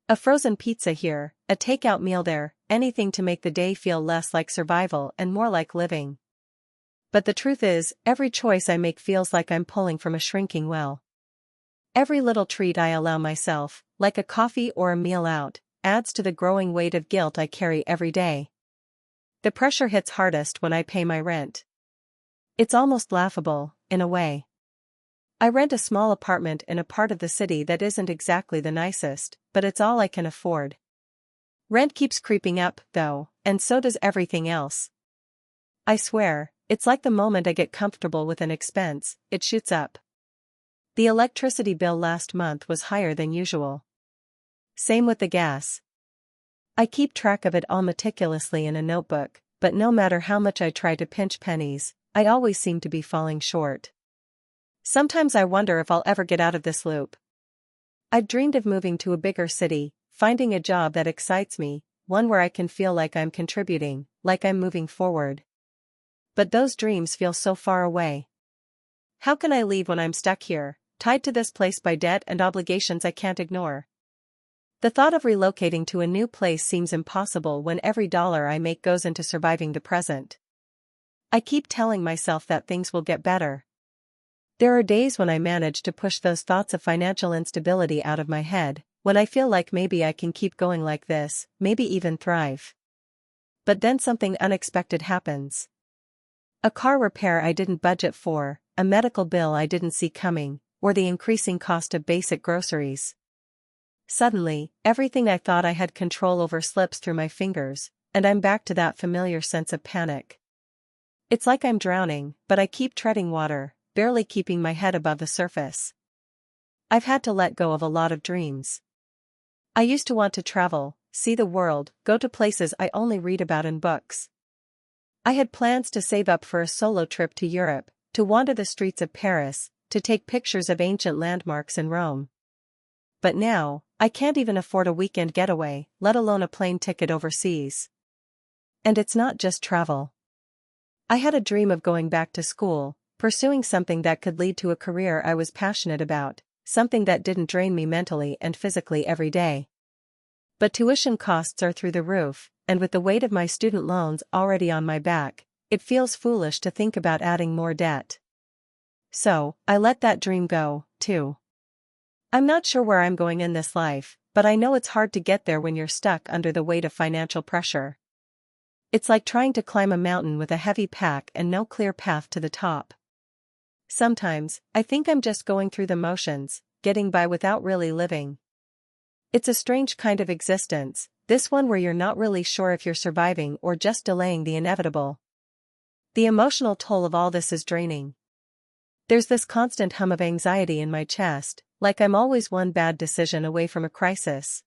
A frozen pizza here, a takeout meal there, anything to make the day feel less like survival and more like living. But the truth is, every choice I make feels like I'm pulling from a shrinking well. Every little treat I allow myself, like a coffee or a meal out, adds to the growing weight of guilt I carry every day. The pressure hits hardest when I pay my rent. It's almost laughable, in a way. I rent a small apartment in a part of the city that isn't exactly the nicest, but it's all I can afford. Rent keeps creeping up, though, and so does everything else. I swear, it's like the moment I get comfortable with an expense, it shoots up. The electricity bill last month was higher than usual. Same with the gas. I keep track of it all meticulously in a notebook, but no matter how much I try to pinch pennies, I always seem to be falling short. Sometimes I wonder if I'll ever get out of this loop. I've dreamed of moving to a bigger city, finding a job that excites me, one where I can feel like I'm contributing, like I'm moving forward. But those dreams feel so far away. How can I leave when I'm stuck here, tied to this place by debt and obligations I can't ignore? The thought of relocating to a new place seems impossible when every dollar I make goes into surviving the present. I keep telling myself that things will get better. There are days when I manage to push those thoughts of financial instability out of my head, when I feel like maybe I can keep going like this, maybe even thrive. But then something unexpected happens. A car repair I didn't budget for, a medical bill I didn't see coming, or the increasing cost of basic groceries. Suddenly, everything I thought I had control over slips through my fingers, and I'm back to that familiar sense of panic. It's like I'm drowning, but I keep treading water, barely keeping my head above the surface. I've had to let go of a lot of dreams. I used to want to travel, see the world, go to places I only read about in books. I had plans to save up for a solo trip to Europe, to wander the streets of Paris, to take pictures of ancient landmarks in Rome. But now, I can't even afford a weekend getaway, let alone a plane ticket overseas. And it's not just travel. I had a dream of going back to school, pursuing something that could lead to a career I was passionate about, something that didn't drain me mentally and physically every day. But tuition costs are through the roof, and with the weight of my student loans already on my back, it feels foolish to think about adding more debt. So, I let that dream go, too. I'm not sure where I'm going in this life, but I know it's hard to get there when you're stuck under the weight of financial pressure. It's like trying to climb a mountain with a heavy pack and no clear path to the top. Sometimes, I think I'm just going through the motions, getting by without really living. It's a strange kind of existence, this one where you're not really sure if you're surviving or just delaying the inevitable. The emotional toll of all this is draining. There's this constant hum of anxiety in my chest, like I'm always one bad decision away from a crisis.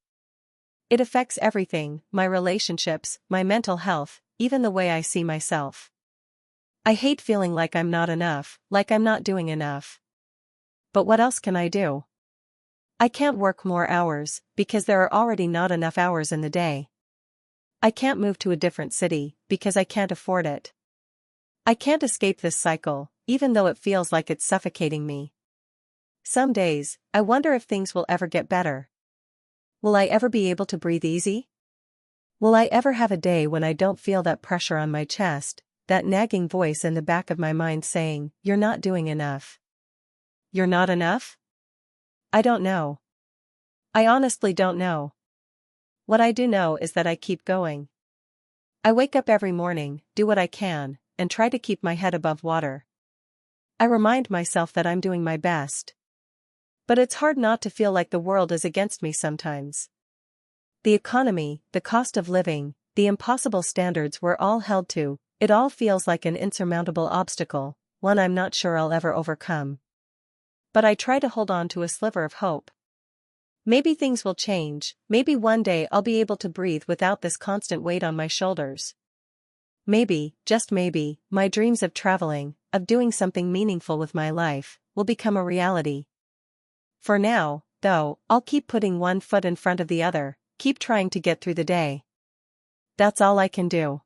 It affects everything, my relationships, my mental health, even the way I see myself. I hate feeling like I'm not enough, like I'm not doing enough. But what else can I do? I can't work more hours, because there are already not enough hours in the day. I can't move to a different city, because I can't afford it. I can't escape this cycle, even though it feels like it's suffocating me. Some days, I wonder if things will ever get better. Will I ever be able to breathe easy? Will I ever have a day when I don't feel that pressure on my chest, that nagging voice in the back of my mind saying, "You're not doing enough. You're not enough?" I don't know. I honestly don't know. What I do know is that I keep going. I wake up every morning, do what I can, and try to keep my head above water. I remind myself that I'm doing my best. But it's hard not to feel like the world is against me sometimes. The economy, the cost of living, the impossible standards we're all held to, it all feels like an insurmountable obstacle, one I'm not sure I'll ever overcome. But I try to hold on to a sliver of hope. Maybe things will change, maybe one day I'll be able to breathe without this constant weight on my shoulders. Maybe, just maybe, my dreams of traveling, of doing something meaningful with my life, will become a reality. For now, though, I'll keep putting one foot in front of the other, keep trying to get through the day. That's all I can do.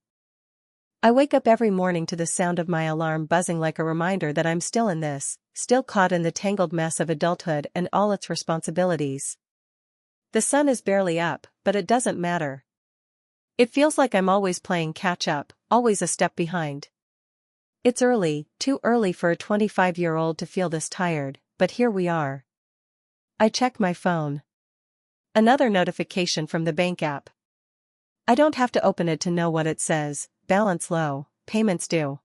I wake up every morning to the sound of my alarm buzzing like a reminder that I'm still in this, still caught in the tangled mess of adulthood and all its responsibilities. The sun is barely up, but it doesn't matter. It feels like I'm always playing catch up, always a step behind. It's early, too early for a 25-year-old to feel this tired, but here we are. I check my phone. Another notification from the bank app. I don't have to open it to know what it says: balance low, payments due.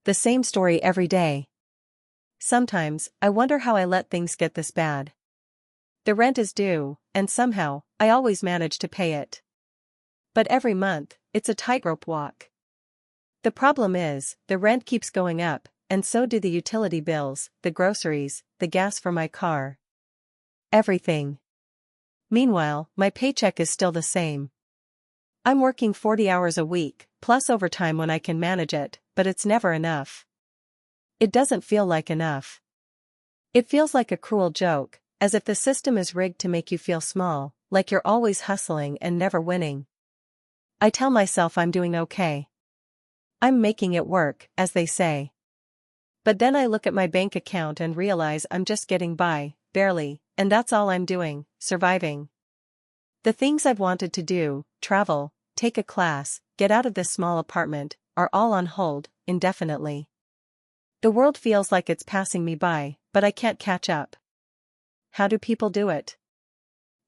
The same story every day. Sometimes, I wonder how I let things get this bad. The rent is due, and somehow, I always manage to pay it. But every month, it's a tightrope walk. The problem is, the rent keeps going up, and so do the utility bills, the groceries, the gas for my car. Everything. Meanwhile, my paycheck is still the same. I'm working 40 hours a week, plus overtime when I can manage it, but it's never enough. It doesn't feel like enough. It feels like a cruel joke, as if the system is rigged to make you feel small, like you're always hustling and never winning. I tell myself I'm doing okay. I'm making it work, as they say. But then I look at my bank account and realize I'm just getting by, barely, and that's all I'm doing, surviving. The things I've wanted to do, travel, take a class, get out of this small apartment, are all on hold, indefinitely. The world feels like it's passing me by, but I can't catch up. How do people do it?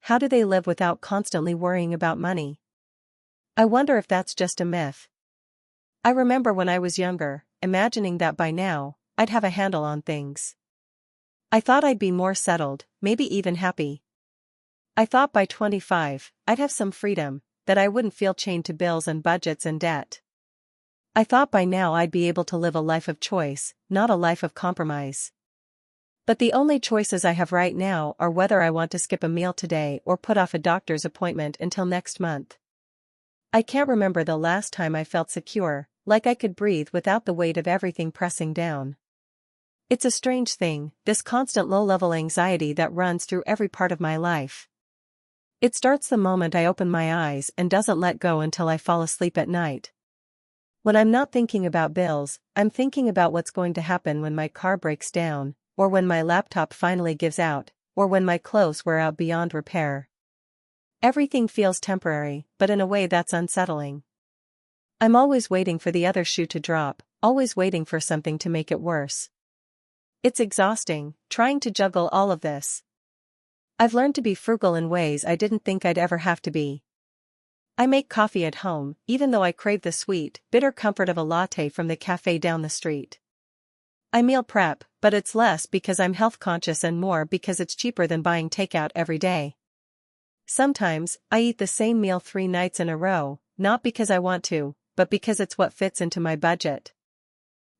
How do they live without constantly worrying about money? I wonder if that's just a myth. I remember when I was younger, imagining that by now, I'd have a handle on things. I thought I'd be more settled, maybe even happy. I thought by 25, I'd have some freedom, that I wouldn't feel chained to bills and budgets and debt. I thought by now I'd be able to live a life of choice, not a life of compromise. But the only choices I have right now are whether I want to skip a meal today or put off a doctor's appointment until next month. I can't remember the last time I felt secure, like I could breathe without the weight of everything pressing down. It's a strange thing, this constant low-level anxiety that runs through every part of my life. It starts the moment I open my eyes and doesn't let go until I fall asleep at night. When I'm not thinking about bills, I'm thinking about what's going to happen when my car breaks down, or when my laptop finally gives out, or when my clothes wear out beyond repair. Everything feels temporary, but in a way that's unsettling. I'm always waiting for the other shoe to drop, always waiting for something to make it worse. It's exhausting, trying to juggle all of this. I've learned to be frugal in ways I didn't think I'd ever have to be. I make coffee at home, even though I crave the sweet, bitter comfort of a latte from the cafe down the street. I meal prep, but it's less because I'm health conscious and more because it's cheaper than buying takeout every day. Sometimes, I eat the same meal 3 nights in a row, not because I want to, but because it's what fits into my budget.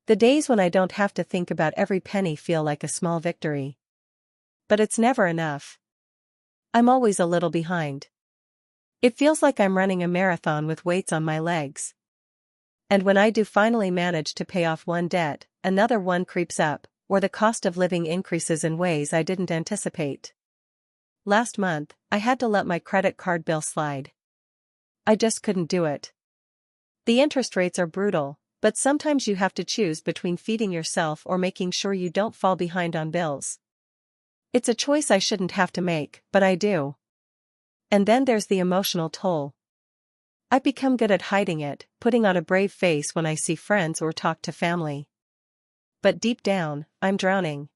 The days when I don't have to think about every penny feel like a small victory. But it's never enough. I'm always a little behind. It feels like I'm running a marathon with weights on my legs. And when I do finally manage to pay off one debt, another one creeps up, or the cost of living increases in ways I didn't anticipate. Last month, I had to let my credit card bill slide. I just couldn't do it. The interest rates are brutal, but sometimes you have to choose between feeding yourself or making sure you don't fall behind on bills. It's a choice I shouldn't have to make, but I do. And then there's the emotional toll. I've become good at hiding it, putting on a brave face when I see friends or talk to family. But deep down, I'm drowning.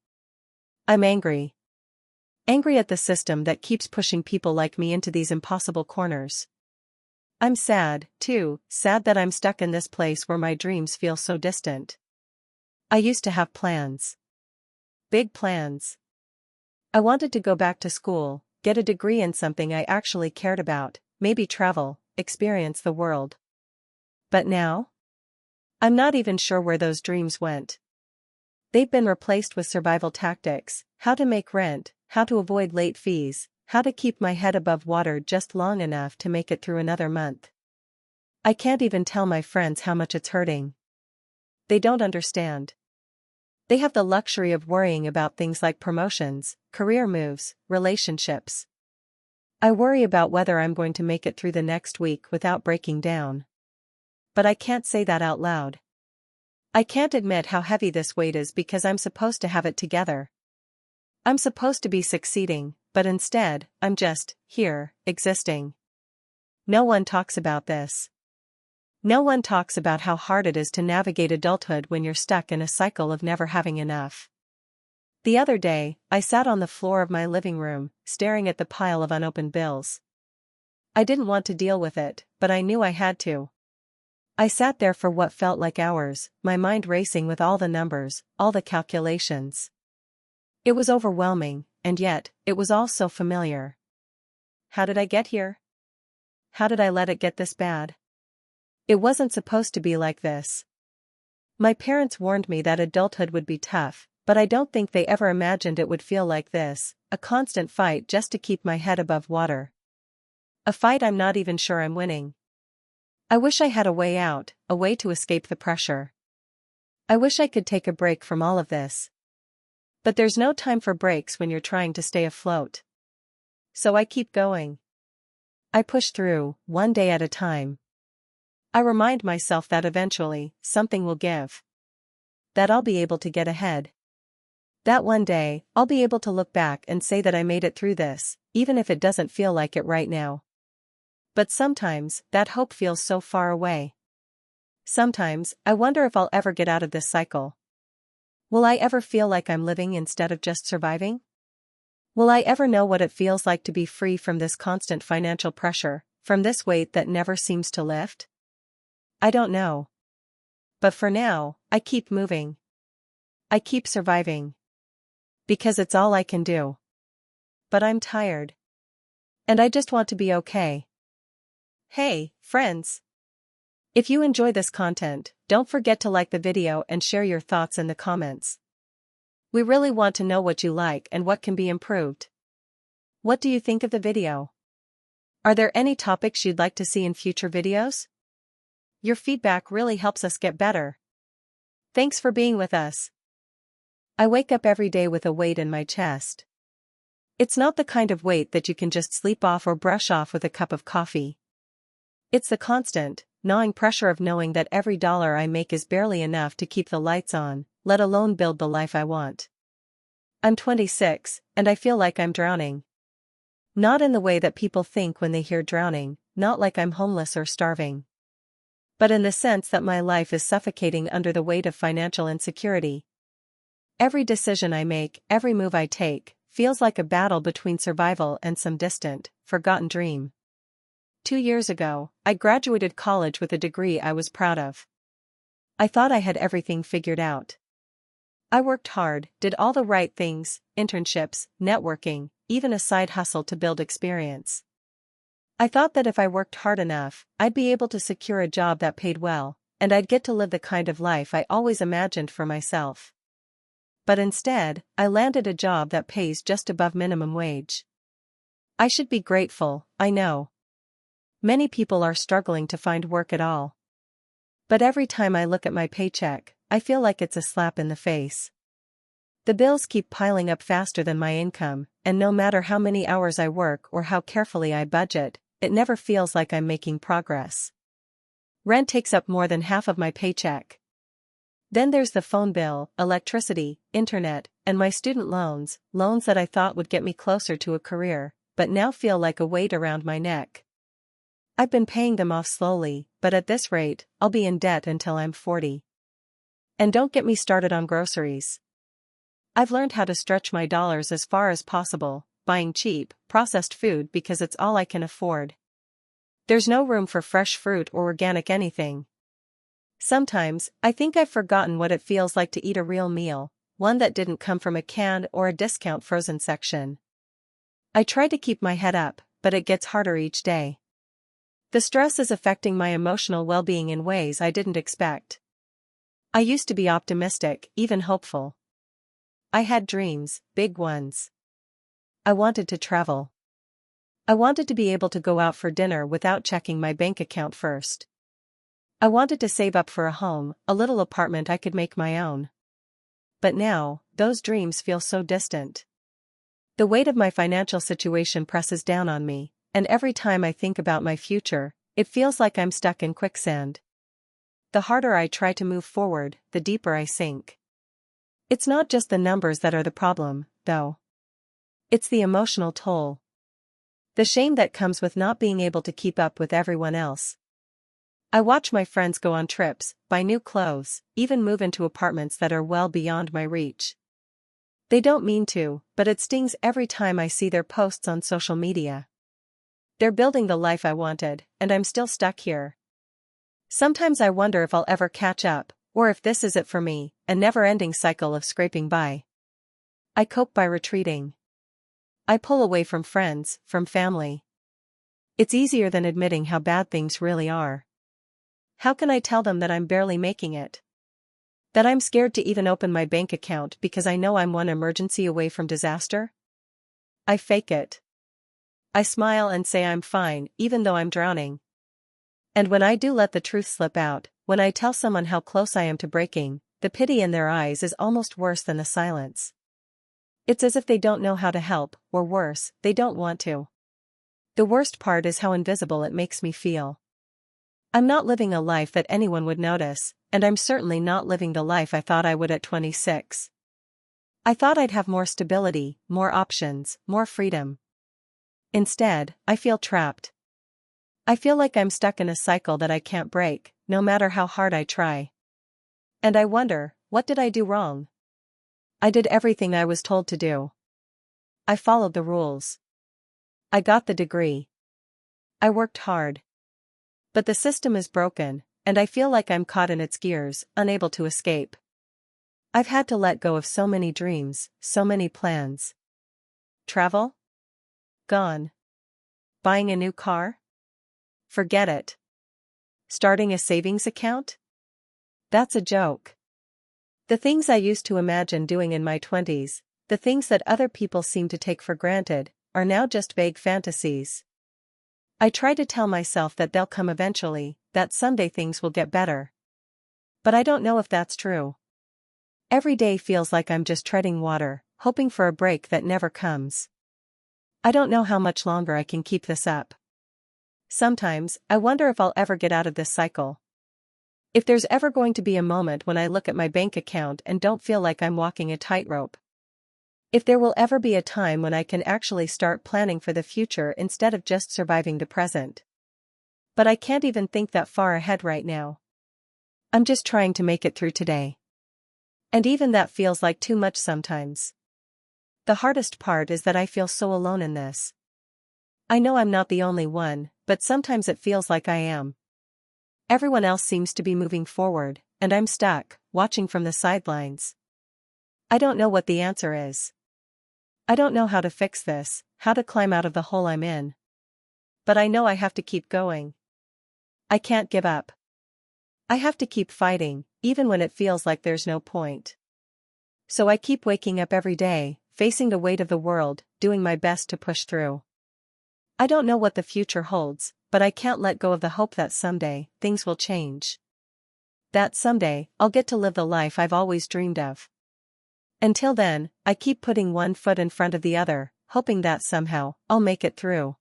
I'm angry. Angry at the system that keeps pushing people like me into these impossible corners. I'm sad, too, sad that I'm stuck in this place where my dreams feel so distant. I used to have plans. Big plans. I wanted to go back to school, get a degree in something I actually cared about, maybe travel, experience the world. But now? I'm not even sure where those dreams went. They've been replaced with survival tactics: how to make rent, how to avoid late fees, how to keep my head above water just long enough to make it through another month. I can't even tell my friends how much it's hurting. They don't understand. They have the luxury of worrying about things like promotions, career moves, relationships. I worry about whether I'm going to make it through the next week without breaking down. But I can't say that out loud. I can't admit how heavy this weight is because I'm supposed to have it together. I'm supposed to be succeeding, but instead, I'm just here, existing. No one talks about this. No one talks about how hard it is to navigate adulthood when you're stuck in a cycle of never having enough. The other day, I sat on the floor of my living room, staring at the pile of unopened bills. I didn't want to deal with it, but I knew I had to. I sat there for what felt like hours, my mind racing with all the numbers, all the calculations. It was overwhelming, and yet, it was all so familiar. How did I get here? How did I let it get this bad? It wasn't supposed to be like this. My parents warned me that adulthood would be tough, but I don't think they ever imagined it would feel like this, a constant fight just to keep my head above water. A fight I'm not even sure I'm winning. I wish I had a way out, a way to escape the pressure. I wish I could take a break from all of this. But there's no time for breaks when you're trying to stay afloat. So I keep going. I push through, one day at a time. I remind myself that eventually, something will give. That I'll be able to get ahead. That one day, I'll be able to look back and say that I made it through this, even if it doesn't feel like it right now. But sometimes, that hope feels so far away. Sometimes, I wonder if I'll ever get out of this cycle. Will I ever feel like I'm living instead of just surviving? Will I ever know what it feels like to be free from this constant financial pressure, from this weight that never seems to lift? I don't know. But for now, I keep moving. I keep surviving. Because it's all I can do. But I'm tired. And I just want to be okay. Hey, friends! If you enjoy this content, don't forget to like the video and share your thoughts in the comments. We really want to know what you like and what can be improved. What do you think of the video? Are there any topics you'd like to see in future videos? Your feedback really helps us get better. Thanks for being with us. I wake up every day with a weight in my chest. It's not the kind of weight that you can just sleep off or brush off with a cup of coffee. It's the constant, gnawing pressure of knowing that every dollar I make is barely enough to keep the lights on, let alone build the life I want. I'm 26, and I feel like I'm drowning. Not in the way that people think when they hear drowning, not like I'm homeless or starving. But in the sense that my life is suffocating under the weight of financial insecurity. Every decision I make, every move I take, feels like a battle between survival and some distant, forgotten dream. 2 years ago, I graduated college with a degree I was proud of. I thought I had everything figured out. I worked hard, did all the right things, internships, networking, even a side hustle to build experience. I thought that if I worked hard enough, I'd be able to secure a job that paid well, and I'd get to live the kind of life I always imagined for myself. But instead, I landed a job that pays just above minimum wage. I should be grateful, I know. Many people are struggling to find work at all. But every time I look at my paycheck, I feel like it's a slap in the face. The bills keep piling up faster than my income, and no matter how many hours I work or how carefully I budget, it never feels like I'm making progress. Rent takes up more than half of my paycheck. Then there's the phone bill, electricity, internet, and my student loans that I thought would get me closer to a career, but now feel like a weight around my neck. I've been paying them off slowly, but at this rate, I'll be in debt until I'm 40. And don't get me started on groceries. I've learned how to stretch my dollars as far as possible, buying cheap, processed food because it's all I can afford. There's no room for fresh fruit or organic anything. Sometimes, I think I've forgotten what it feels like to eat a real meal, one that didn't come from a can or a discount frozen section. I try to keep my head up, but it gets harder each day. The stress is affecting my emotional well-being in ways I didn't expect. I used to be optimistic, even hopeful. I had dreams, big ones. I wanted to travel. I wanted to be able to go out for dinner without checking my bank account first. I wanted to save up for a home, a little apartment I could make my own. But now, those dreams feel so distant. The weight of my financial situation presses down on me, and every time I think about my future, it feels like I'm stuck in quicksand. The harder I try to move forward, the deeper I sink. It's not just the numbers that are the problem, though. It's the emotional toll. The shame that comes with not being able to keep up with everyone else. I watch my friends go on trips, buy new clothes, even move into apartments that are well beyond my reach. They don't mean to, but it stings every time I see their posts on social media. They're building the life I wanted, and I'm still stuck here. Sometimes I wonder if I'll ever catch up, or if this is it for me, a never-ending cycle of scraping by. I cope by retreating. I pull away from friends, from family. It's easier than admitting how bad things really are. How can I tell them that I'm barely making it? That I'm scared to even open my bank account because I know I'm one emergency away from disaster? I fake it. I smile and say I'm fine, even though I'm drowning. And when I do let the truth slip out, when I tell someone how close I am to breaking, the pity in their eyes is almost worse than the silence. It's as if they don't know how to help, or worse, they don't want to. The worst part is how invisible it makes me feel. I'm not living a life that anyone would notice, and I'm certainly not living the life I thought I would at 26. I thought I'd have more stability, more options, more freedom. Instead, I feel trapped. I feel like I'm stuck in a cycle that I can't break, no matter how hard I try. And I wonder, what did I do wrong? I did everything I was told to do. I followed the rules. I got the degree. I worked hard. But the system is broken, and I feel like I'm caught in its gears, unable to escape. I've had to let go of so many dreams, so many plans. Travel? Gone. Buying a new car? Forget it. Starting a savings account? That's a joke. The things I used to imagine doing in my 20s, the things that other people seem to take for granted, are now just vague fantasies. I try to tell myself that they'll come eventually, that someday things will get better. But I don't know if that's true. Every day feels like I'm just treading water, hoping for a break that never comes. I don't know how much longer I can keep this up. Sometimes, I wonder if I'll ever get out of this cycle. If there's ever going to be a moment when I look at my bank account and don't feel like I'm walking a tightrope. If there will ever be a time when I can actually start planning for the future instead of just surviving the present. But I can't even think that far ahead right now. I'm just trying to make it through today. And even that feels like too much sometimes. The hardest part is that I feel so alone in this. I know I'm not the only one, but sometimes it feels like I am. Everyone else seems to be moving forward, and I'm stuck, watching from the sidelines. I don't know what the answer is. I don't know how to fix this, how to climb out of the hole I'm in. But I know I have to keep going. I can't give up. I have to keep fighting, even when it feels like there's no point. So I keep waking up every day, facing the weight of the world, doing my best to push through. I don't know what the future holds, but I can't let go of the hope that someday, things will change. That someday, I'll get to live the life I've always dreamed of. Until then, I keep putting one foot in front of the other, hoping that somehow, I'll make it through.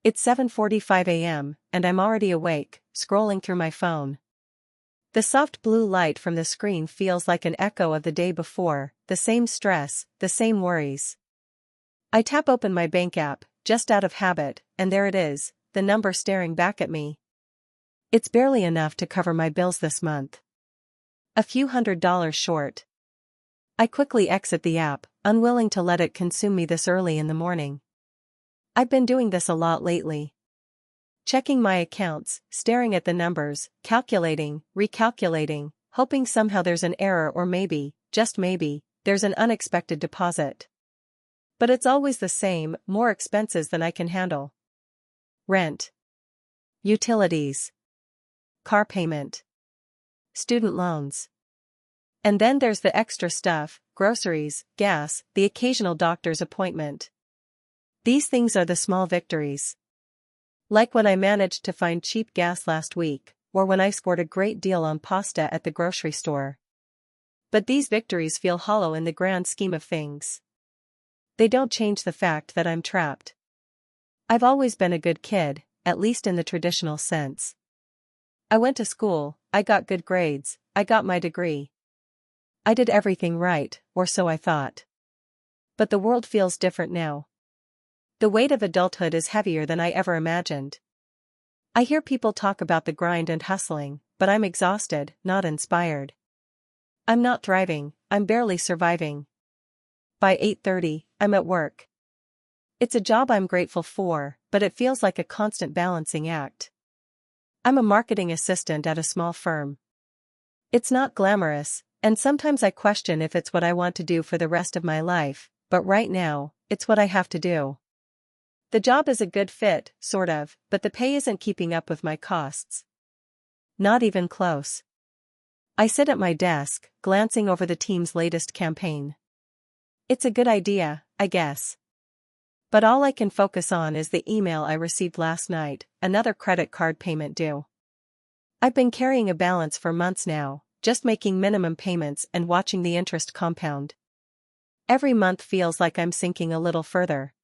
It's 7:45 a.m., and I'm already awake, scrolling through my phone. The soft blue light from the screen feels like an echo of the day before, the same stress, the same worries. I tap open my bank app, just out of habit, and there it is, the number staring back at me. It's barely enough to cover my bills this month. A few $100s short. I quickly exit the app, unwilling to let it consume me this early in the morning. I've been doing this a lot lately. Checking my accounts, staring at the numbers, calculating, recalculating, hoping somehow there's an error or maybe, just maybe, there's an unexpected deposit. But it's always the same, more expenses than I can handle. Rent. Utilities. Car payment. Student loans. And then there's the extra stuff, groceries, gas, the occasional doctor's appointment. These things are the small victories. Like when I managed to find cheap gas last week, or when I scored a great deal on pasta at the grocery store. But these victories feel hollow in the grand scheme of things. They don't change the fact that I'm trapped. I've always been a good kid, at least in the traditional sense. I went to school, I got good grades, I got my degree. I did everything right, or so I thought. But the world feels different now. The weight of adulthood is heavier than I ever imagined. I hear people talk about the grind and hustling, but I'm exhausted, not inspired. I'm not thriving, I'm barely surviving. By 8:30, I'm at work. It's a job I'm grateful for, but it feels like a constant balancing act. I'm a marketing assistant at a small firm. It's not glamorous, and sometimes I question if it's what I want to do for the rest of my life, but right now, it's what I have to do. The job is a good fit, sort of, but the pay isn't keeping up with my costs. Not even close. I sit at my desk, glancing over the team's latest campaign. It's a good idea, I guess. But all I can focus on is the email I received last night, another credit card payment due. I've been carrying a balance for months now, just making minimum payments and watching the interest compound. Every month feels like I'm sinking a little further.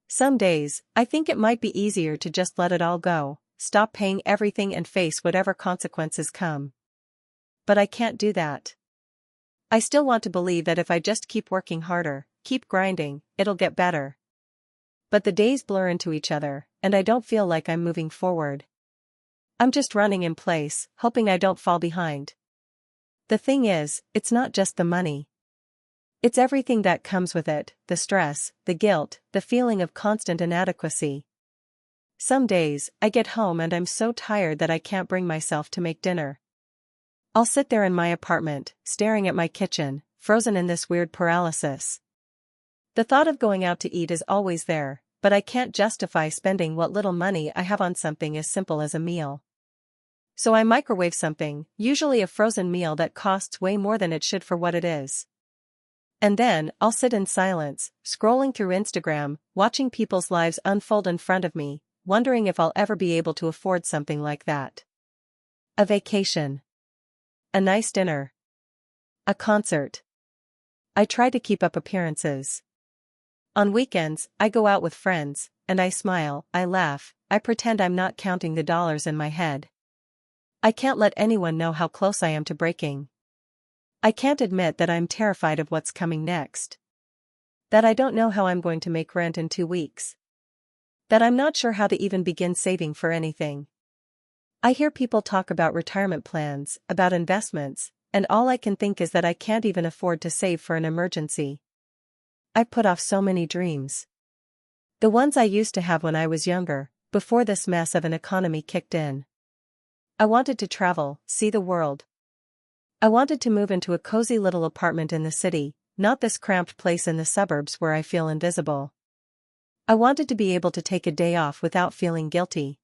Some days, I think it might be easier to just let it all go, stop paying everything and face whatever consequences come. But I can't do that. I still want to believe that if I just keep working harder, keep grinding, it'll get better. But the days blur into each other, and I don't feel like I'm moving forward. I'm just running in place, hoping I don't fall behind. The thing is, it's not just the money. It's everything that comes with it, the stress, the guilt, the feeling of constant inadequacy. Some days, I get home and I'm so tired that I can't bring myself to make dinner. I'll sit there in my apartment, staring at my kitchen, frozen in this weird paralysis. The thought of going out to eat is always there, but I can't justify spending what little money I have on something as simple as a meal. So I microwave something, usually a frozen meal that costs way more than it should for what it is. And then, I'll sit in silence, scrolling through Instagram, watching people's lives unfold in front of me, wondering if I'll ever be able to afford something like that. A vacation. A nice dinner. A concert. I try to keep up appearances. On weekends, I go out with friends, and I smile, I laugh, I pretend I'm not counting the dollars in my head. I can't let anyone know how close I am to breaking. I can't admit that I'm terrified of what's coming next. That I don't know how I'm going to make rent in 2 weeks. That I'm not sure how to even begin saving for anything. I hear people talk about retirement plans, about investments, and all I can think is that I can't even afford to save for an emergency. I've put off so many dreams. The ones I used to have when I was younger, before this mess of an economy kicked in. I wanted to travel, see the world. I I wanted to move into a cozy little apartment in the city, not this cramped place in the suburbs where I feel invisible. I wanted to be able to take a day off without feeling guilty.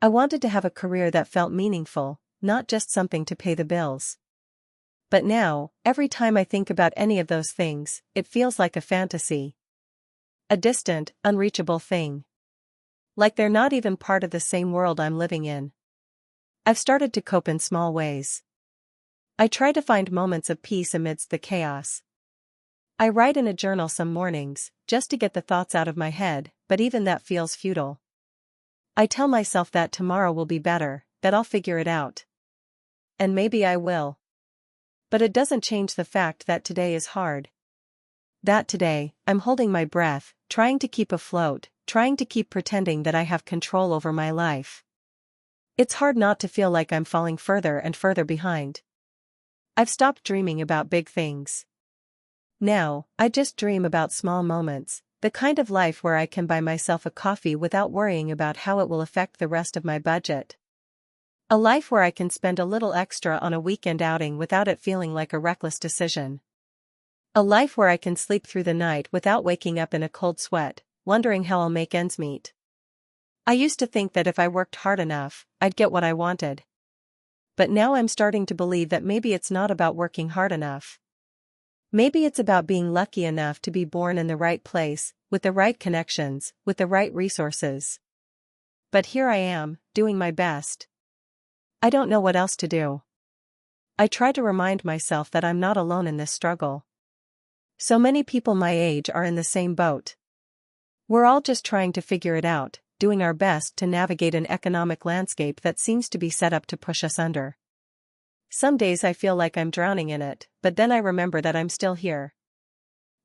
I wanted to have a career that felt meaningful, not just something to pay the bills. But now, every time I think about any of those things, it feels like a fantasy. A distant, unreachable thing. Like they're not even part of the same world I'm living in. I've started to cope in small ways. I try to find moments of peace amidst the chaos. I write in a journal some mornings, just to get the thoughts out of my head, but even that feels futile. I tell myself that tomorrow will be better, that I'll figure it out. And maybe I will. But it doesn't change the fact that today is hard. That today, I'm holding my breath, trying to keep afloat, trying to keep pretending that I have control over my life. It's hard not to feel like I'm falling further and further behind. I've stopped dreaming about big things. Now, I just dream about small moments, the kind of life where I can buy myself a coffee without worrying about how it will affect the rest of my budget. A life where I can spend a little extra on a weekend outing without it feeling like a reckless decision. A life where I can sleep through the night without waking up in a cold sweat, wondering how I'll make ends meet. I used to think that if I worked hard enough, I'd get what I wanted. But now I'm starting to believe that maybe it's not about working hard enough. Maybe it's about being lucky enough to be born in the right place, with the right connections, with the right resources. But here I am, doing my best. I don't know what else to do. I try to remind myself that I'm not alone in this struggle. So many people my age are in the same boat. We're all just trying to figure it out, doing our best to navigate an economic landscape that seems to be set up to push us under. Some days I feel like I'm drowning in it, but then I remember that I'm still here.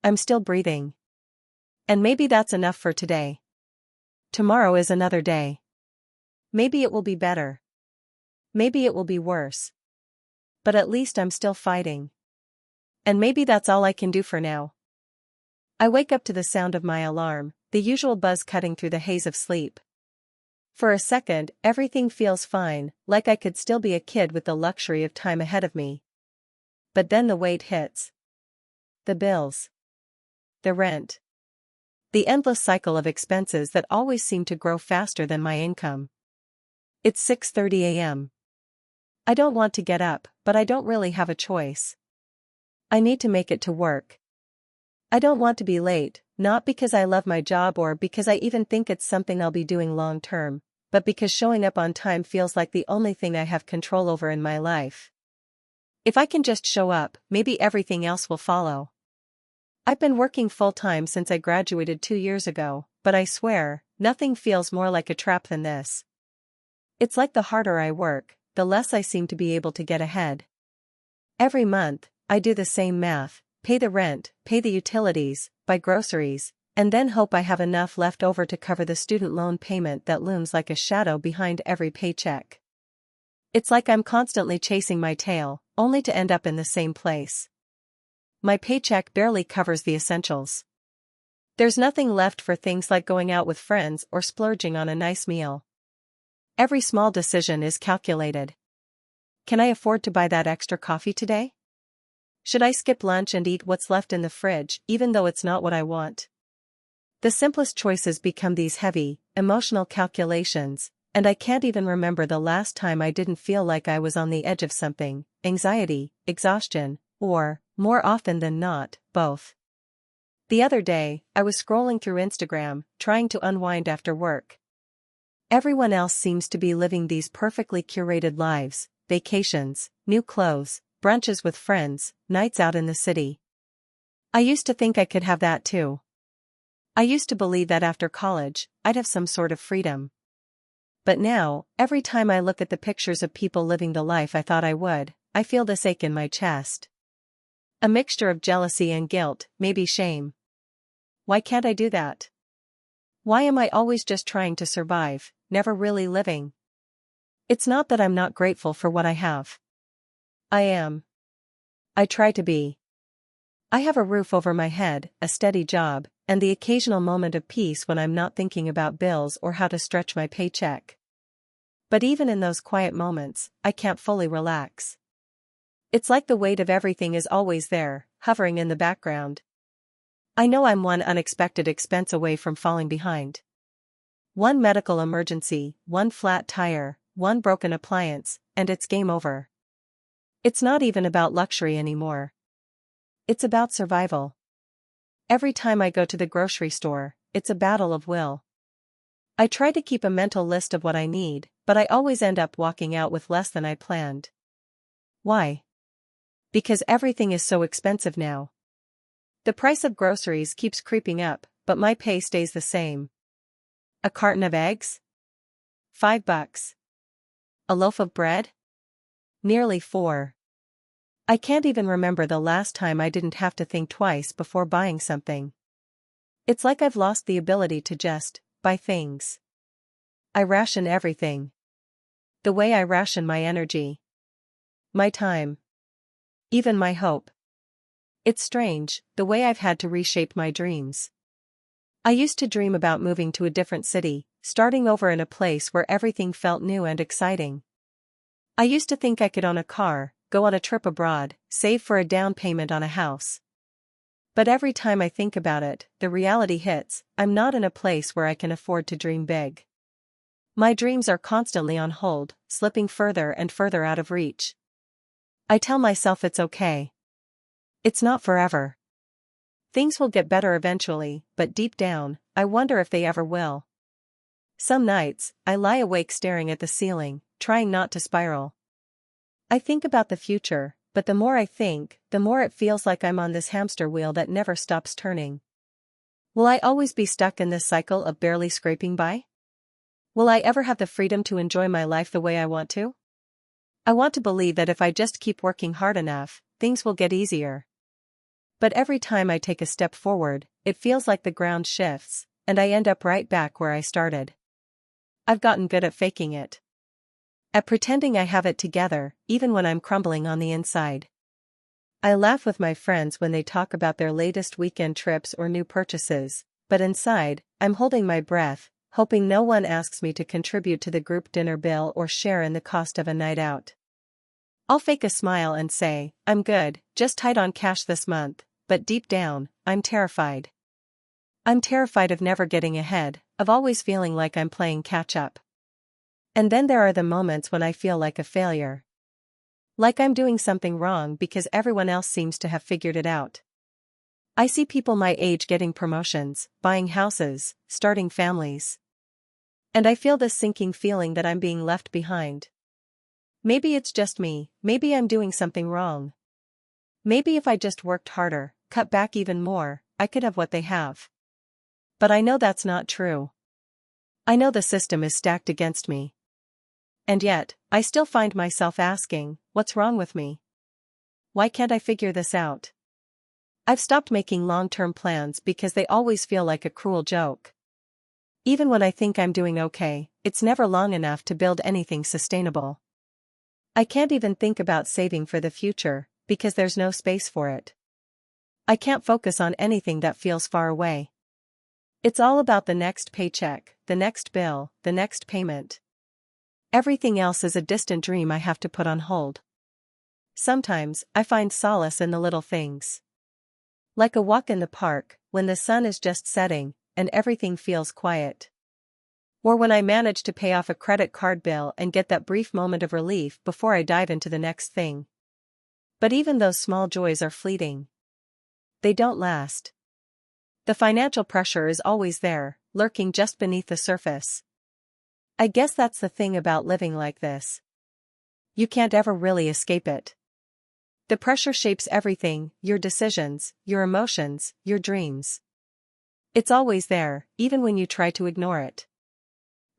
I'm still breathing. And maybe that's enough for today. Tomorrow is another day. Maybe it will be better. Maybe it will be worse. But at least I'm still fighting. And maybe that's all I can do for now. I wake up to the sound of my alarm, the usual buzz cutting through the haze of sleep. For a second, everything feels fine, like I could still be a kid with the luxury of time ahead of me. But then the weight hits. The bills. The rent. The endless cycle of expenses that always seem to grow faster than my income. It's 6:30 a.m. I don't want to get up, but I don't really have a choice. I need to make it to work. I don't want to be late, not because I love my job or because I even think it's something I'll be doing long term, but because showing up on time feels like the only thing I have control over in my life. If I can just show up, maybe everything else will follow. I've been working full-time since I graduated 2 years ago, but I swear, nothing feels more like a trap than this. It's like the harder I work, the less I seem to be able to get ahead. Every month, I do the same math, pay the rent, pay the utilities, buy groceries, and then hope I have enough left over to cover the student loan payment that looms like a shadow behind every paycheck. It's like I'm constantly chasing my tail, only to end up in the same place. My paycheck barely covers the essentials. There's nothing left for things like going out with friends or splurging on a nice meal. Every small decision is calculated. Can I afford to buy that extra coffee today? Should I skip lunch and eat what's left in the fridge, even though it's not what I want? The simplest choices become these heavy, emotional calculations, and I can't even remember the last time I didn't feel like I was on the edge of something: anxiety, exhaustion, or, more often than not, both. The other day, I was scrolling through Instagram, trying to unwind after work. Everyone else seems to be living these perfectly curated lives: vacations, new clothes, brunches with friends, nights out in the city. I used to think I could have that too. I used to believe that after college, I'd have some sort of freedom. But now, every time I look at the pictures of people living the life I thought I would, I feel this ache in my chest. A mixture of jealousy and guilt, maybe shame. Why can't I do that? Why am I always just trying to survive, never really living? It's not that I'm not grateful for what I have. I am. I try to be. I have a roof over my head, a steady job, and the occasional moment of peace when I'm not thinking about bills or how to stretch my paycheck. But even in those quiet moments, I can't fully relax. It's like the weight of everything is always there, hovering in the background. I know I'm one unexpected expense away from falling behind. One medical emergency, one flat tire, one broken appliance, and it's game over. It's not even about luxury anymore. It's about survival. Every time I go to the grocery store, it's a battle of will. I try to keep a mental list of what I need, but I always end up walking out with less than I planned. Why? Because everything is so expensive now. The price of groceries keeps creeping up, but my pay stays the same. A carton of eggs? $5. A loaf of bread? Nearly 4. I can't even remember the last time I didn't have to think twice before buying something. It's like I've lost the ability to just buy things. I ration everything. The way I ration my energy. My time. Even my hope. It's strange, the way I've had to reshape my dreams. I used to dream about moving to a different city, starting over in a place where everything felt new and exciting. I used to think I could own a car, go on a trip abroad, save for a down payment on a house. But every time I think about it, the reality hits. I'm not in a place where I can afford to dream big. My dreams are constantly on hold, slipping further and further out of reach. I tell myself it's okay. It's not forever. Things will get better eventually, but deep down, I wonder if they ever will. Some nights, I lie awake staring at the ceiling, trying not to spiral. I think about the future, but the more I think, the more it feels like I'm on this hamster wheel that never stops turning. Will I always be stuck in this cycle of barely scraping by? Will I ever have the freedom to enjoy my life the way I want to? I want to believe that if I just keep working hard enough, things will get easier. But every time I take a step forward, it feels like the ground shifts, and I end up right back where I started. I've gotten good at faking it. At pretending I have it together, even when I'm crumbling on the inside. I laugh with my friends when they talk about their latest weekend trips or new purchases, but inside, I'm holding my breath, hoping no one asks me to contribute to the group dinner bill or share in the cost of a night out. I'll fake a smile and say, I'm good, just tight on cash this month, but deep down, I'm terrified. I'm terrified of never getting ahead, of always feeling like I'm playing catch-up. And then there are the moments when I feel like a failure. Like I'm doing something wrong because everyone else seems to have figured it out. I see people my age getting promotions, buying houses, starting families. And I feel this sinking feeling that I'm being left behind. Maybe it's just me, maybe I'm doing something wrong. Maybe if I just worked harder, cut back even more, I could have what they have. But I know that's not true. I know the system is stacked against me. And yet, I still find myself asking, what's wrong with me? Why can't I figure this out? I've stopped making long-term plans because they always feel like a cruel joke. Even when I think I'm doing okay, it's never long enough to build anything sustainable. I can't even think about saving for the future, because there's no space for it. I can't focus on anything that feels far away. It's all about the next paycheck, the next bill, the next payment. Everything else is a distant dream I have to put on hold. Sometimes, I find solace in the little things. Like a walk in the park, when the sun is just setting, and everything feels quiet. Or when I manage to pay off a credit card bill and get that brief moment of relief before I dive into the next thing. But even those small joys are fleeting. They don't last. The financial pressure is always there, lurking just beneath the surface. I guess that's the thing about living like this. You can't ever really escape it. The pressure shapes everything, your decisions, your emotions, your dreams. It's always there, even when you try to ignore it.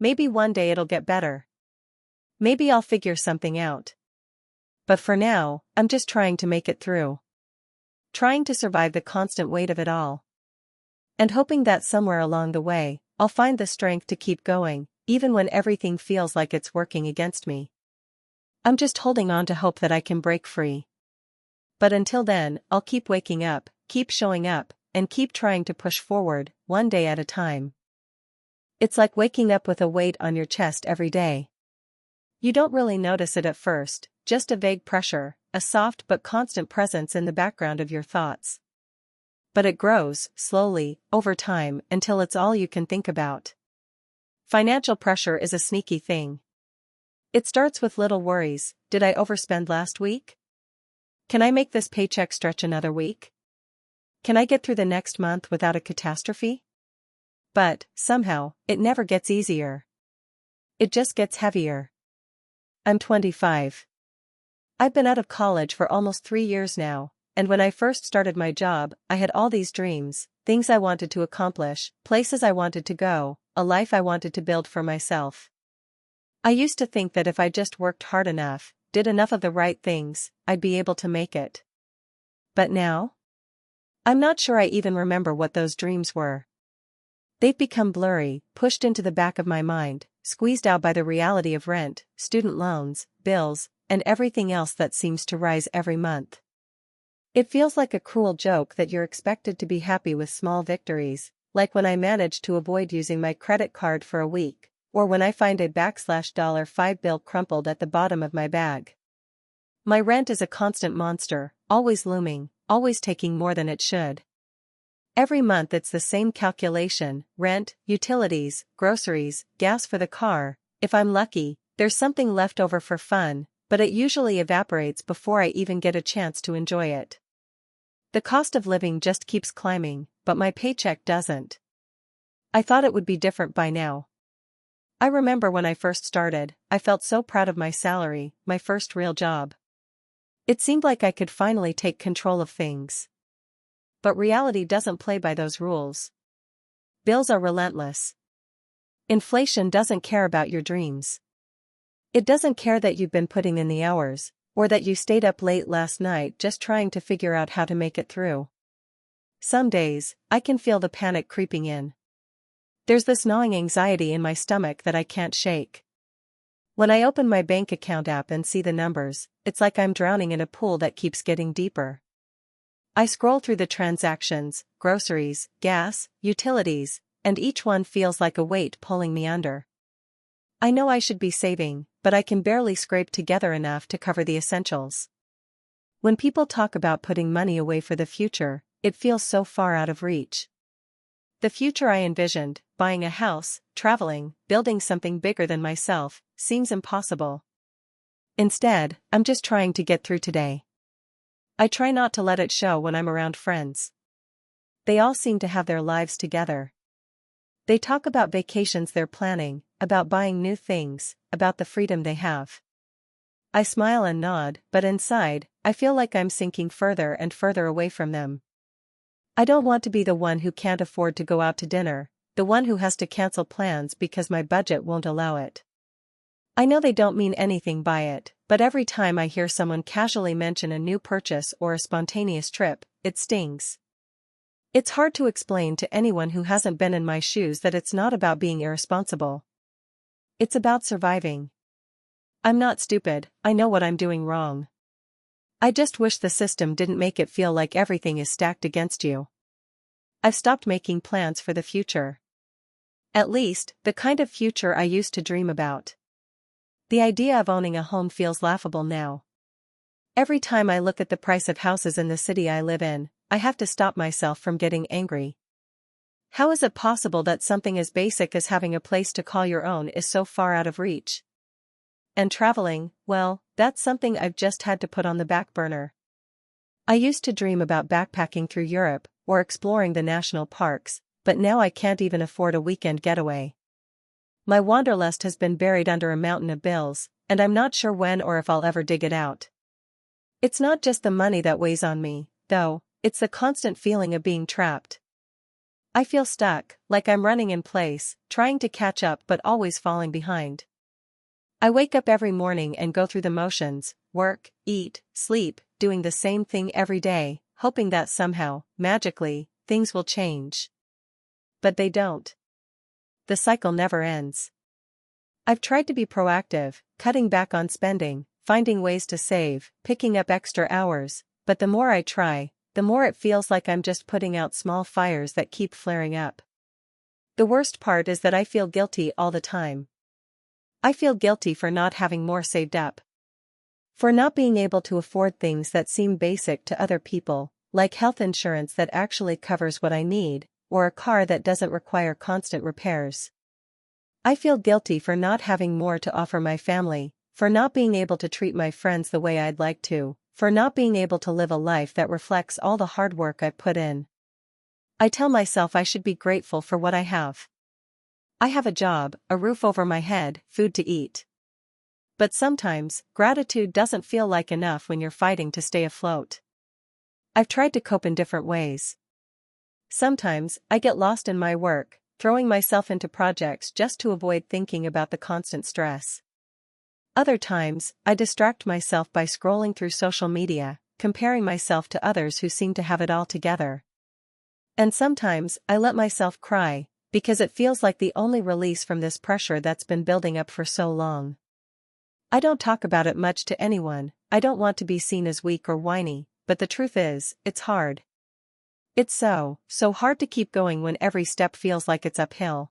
Maybe one day it'll get better. Maybe I'll figure something out. But for now, I'm just trying to make it through. Trying to survive the constant weight of it all. And hoping that somewhere along the way, I'll find the strength to keep going, even when everything feels like it's working against me. I'm just holding on to hope that I can break free. But until then, I'll keep waking up, keep showing up, and keep trying to push forward, one day at a time. It's like waking up with a weight on your chest every day. You don't really notice it at first, just a vague pressure, a a soft but constant presence in the background of your thoughts. But it grows, slowly, over time, until it's all you can think about. Financial pressure is a sneaky thing. It starts with little worries. Did I overspend last week? Can I make this paycheck stretch another week? Can I get through the next month without a catastrophe? But, somehow, it never gets easier. It just gets heavier. I'm 25. I've been out of college for almost 3 years now, and when I first started my job, I had all these dreams, things I wanted to accomplish, places I wanted to go, a life I wanted to build for myself. I used to think that if I just worked hard enough, did enough of the right things, I'd be able to make it. But now? I'm not sure I even remember what those dreams were. They've become blurry, pushed into the back of my mind, squeezed out by the reality of rent, student loans, bills, and everything else that seems to rise every month. It feels like a cruel joke that you're expected to be happy with small victories, like when I manage to avoid using my credit card for a week, or when I find a $5 bill crumpled at the bottom of my bag. My rent is a constant monster, always looming, always taking more than it should. Every month it's the same calculation: rent, utilities, groceries, gas for the car. If I'm lucky, there's something left over for fun, but it usually evaporates before I even get a chance to enjoy it. The cost of living just keeps climbing, but my paycheck doesn't. I thought it would be different by now. I remember when I first started, I felt so proud of my salary, my first real job. It seemed like I could finally take control of things. But reality doesn't play by those rules. Bills are relentless. Inflation doesn't care about your dreams. It doesn't care that you've been putting in the hours, or that you stayed up late last night just trying to figure out how to make it through. Some days, I can feel the panic creeping in. There's this gnawing anxiety in my stomach that I can't shake. When I open my bank account app and see the numbers, it's like I'm drowning in a pool that keeps getting deeper. I scroll through the transactions, groceries, gas, utilities, and each one feels like a weight pulling me under. I know I should be saving, but I can barely scrape together enough to cover the essentials. When people talk about putting money away for the future, it feels so far out of reach. The future I envisioned, buying a house, traveling, building something bigger than myself, seems impossible. Instead, I'm just trying to get through today. I try not to let it show when I'm around friends. They all seem to have their lives together. They talk about vacations they're planning, about buying new things, about the freedom they have. I smile and nod, but inside, I feel like I'm sinking further and further away from them. I don't want to be the one who can't afford to go out to dinner, the one who has to cancel plans because my budget won't allow it. I know they don't mean anything by it, but every time I hear someone casually mention a new purchase or a spontaneous trip, it stings. It's hard to explain to anyone who hasn't been in my shoes that it's not about being irresponsible. It's about surviving. I'm not stupid, I know what I'm doing wrong. I just wish the system didn't make it feel like everything is stacked against you. I've stopped making plans for the future. At least, the kind of future I used to dream about. The idea of owning a home feels laughable now. Every time I look at the price of houses in the city I live in, I have to stop myself from getting angry. How is it possible that something as basic as having a place to call your own is so far out of reach? And traveling, well, that's something I've just had to put on the back burner. I used to dream about backpacking through Europe, or exploring the national parks, but now I can't even afford a weekend getaway. My wanderlust has been buried under a mountain of bills, and I'm not sure when or if I'll ever dig it out. It's not just the money that weighs on me, though, it's the constant feeling of being trapped. I feel stuck, like I'm running in place, trying to catch up but always falling behind. I wake up every morning and go through the motions, work, eat, sleep, doing the same thing every day, hoping that somehow, magically, things will change. But they don't. The cycle never ends. I've tried to be proactive, cutting back on spending, finding ways to save, picking up extra hours, but the more I try, the more it feels like I'm just putting out small fires that keep flaring up. The worst part is that I feel guilty all the time. I feel guilty for not having more saved up. For not being able to afford things that seem basic to other people, like health insurance that actually covers what I need, or a car that doesn't require constant repairs. I feel guilty for not having more to offer my family, for not being able to treat my friends the way I'd like to, for not being able to live a life that reflects all the hard work I've put in. I tell myself I should be grateful for what I have. I have a job, a roof over my head, food to eat. But sometimes, gratitude doesn't feel like enough when you're fighting to stay afloat. I've tried to cope in different ways. Sometimes, I get lost in my work, throwing myself into projects just to avoid thinking about the constant stress. Other times, I distract myself by scrolling through social media, comparing myself to others who seem to have it all together. And sometimes, I let myself cry, because it feels like the only release from this pressure that's been building up for so long. I don't talk about it much to anyone, I don't want to be seen as weak or whiny, but the truth is, it's hard. It's so hard to keep going when every step feels like it's uphill.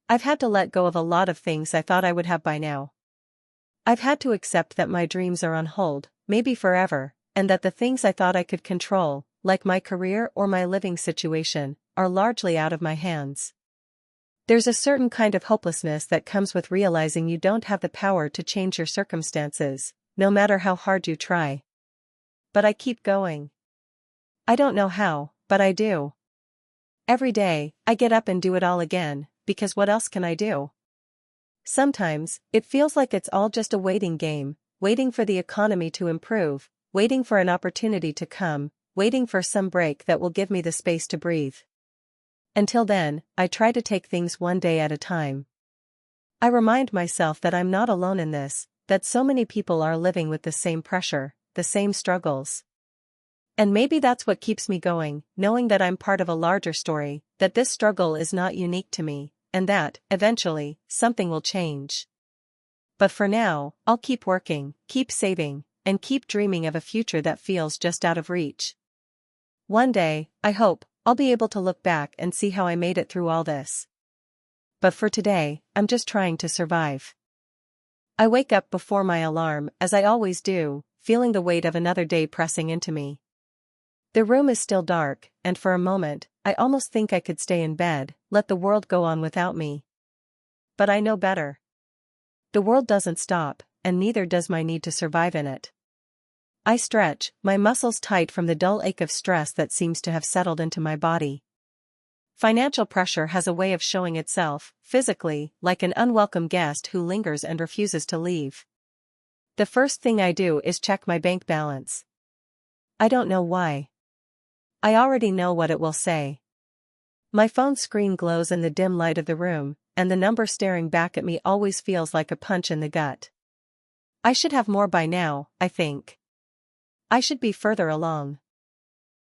I've had to let go of a lot of things I thought I would have by now. I've had to accept that my dreams are on hold, maybe forever, and that the things I thought I could control, like my career or my living situation, are largely out of my hands. There's a certain kind of hopelessness that comes with realizing you don't have the power to change your circumstances, no matter how hard you try. But I keep going. I don't know how, but I do. Every day, I get up and do it all again, because what else can I do? Sometimes, it feels like it's all just a waiting game, waiting for the economy to improve, waiting for an opportunity to come, waiting for some break that will give me the space to breathe. Until then, I try to take things one day at a time. I remind myself that I'm not alone in this, that so many people are living with the same pressure, the same struggles. And maybe that's what keeps me going, knowing that I'm part of a larger story, that this struggle is not unique to me, and that, eventually, something will change. But for now, I'll keep working, keep saving, and keep dreaming of a future that feels just out of reach. One day, I hope, I'll be able to look back and see how I made it through all this. But for today, I'm just trying to survive. I wake up before my alarm, as I always do, feeling the weight of another day pressing into me. The room is still dark, and for a moment, I almost think I could stay in bed, let the world go on without me. But I know better. The world doesn't stop, and neither does my need to survive in it. I stretch, my muscles tight from the dull ache of stress that seems to have settled into my body. Financial pressure has a way of showing itself, physically, like an unwelcome guest who lingers and refuses to leave. The first thing I do is check my bank balance. I don't know why. I already know what it will say. My phone screen glows in the dim light of the room, and the number staring back at me always feels like a punch in the gut. I should have more by now, I think. I should be further along.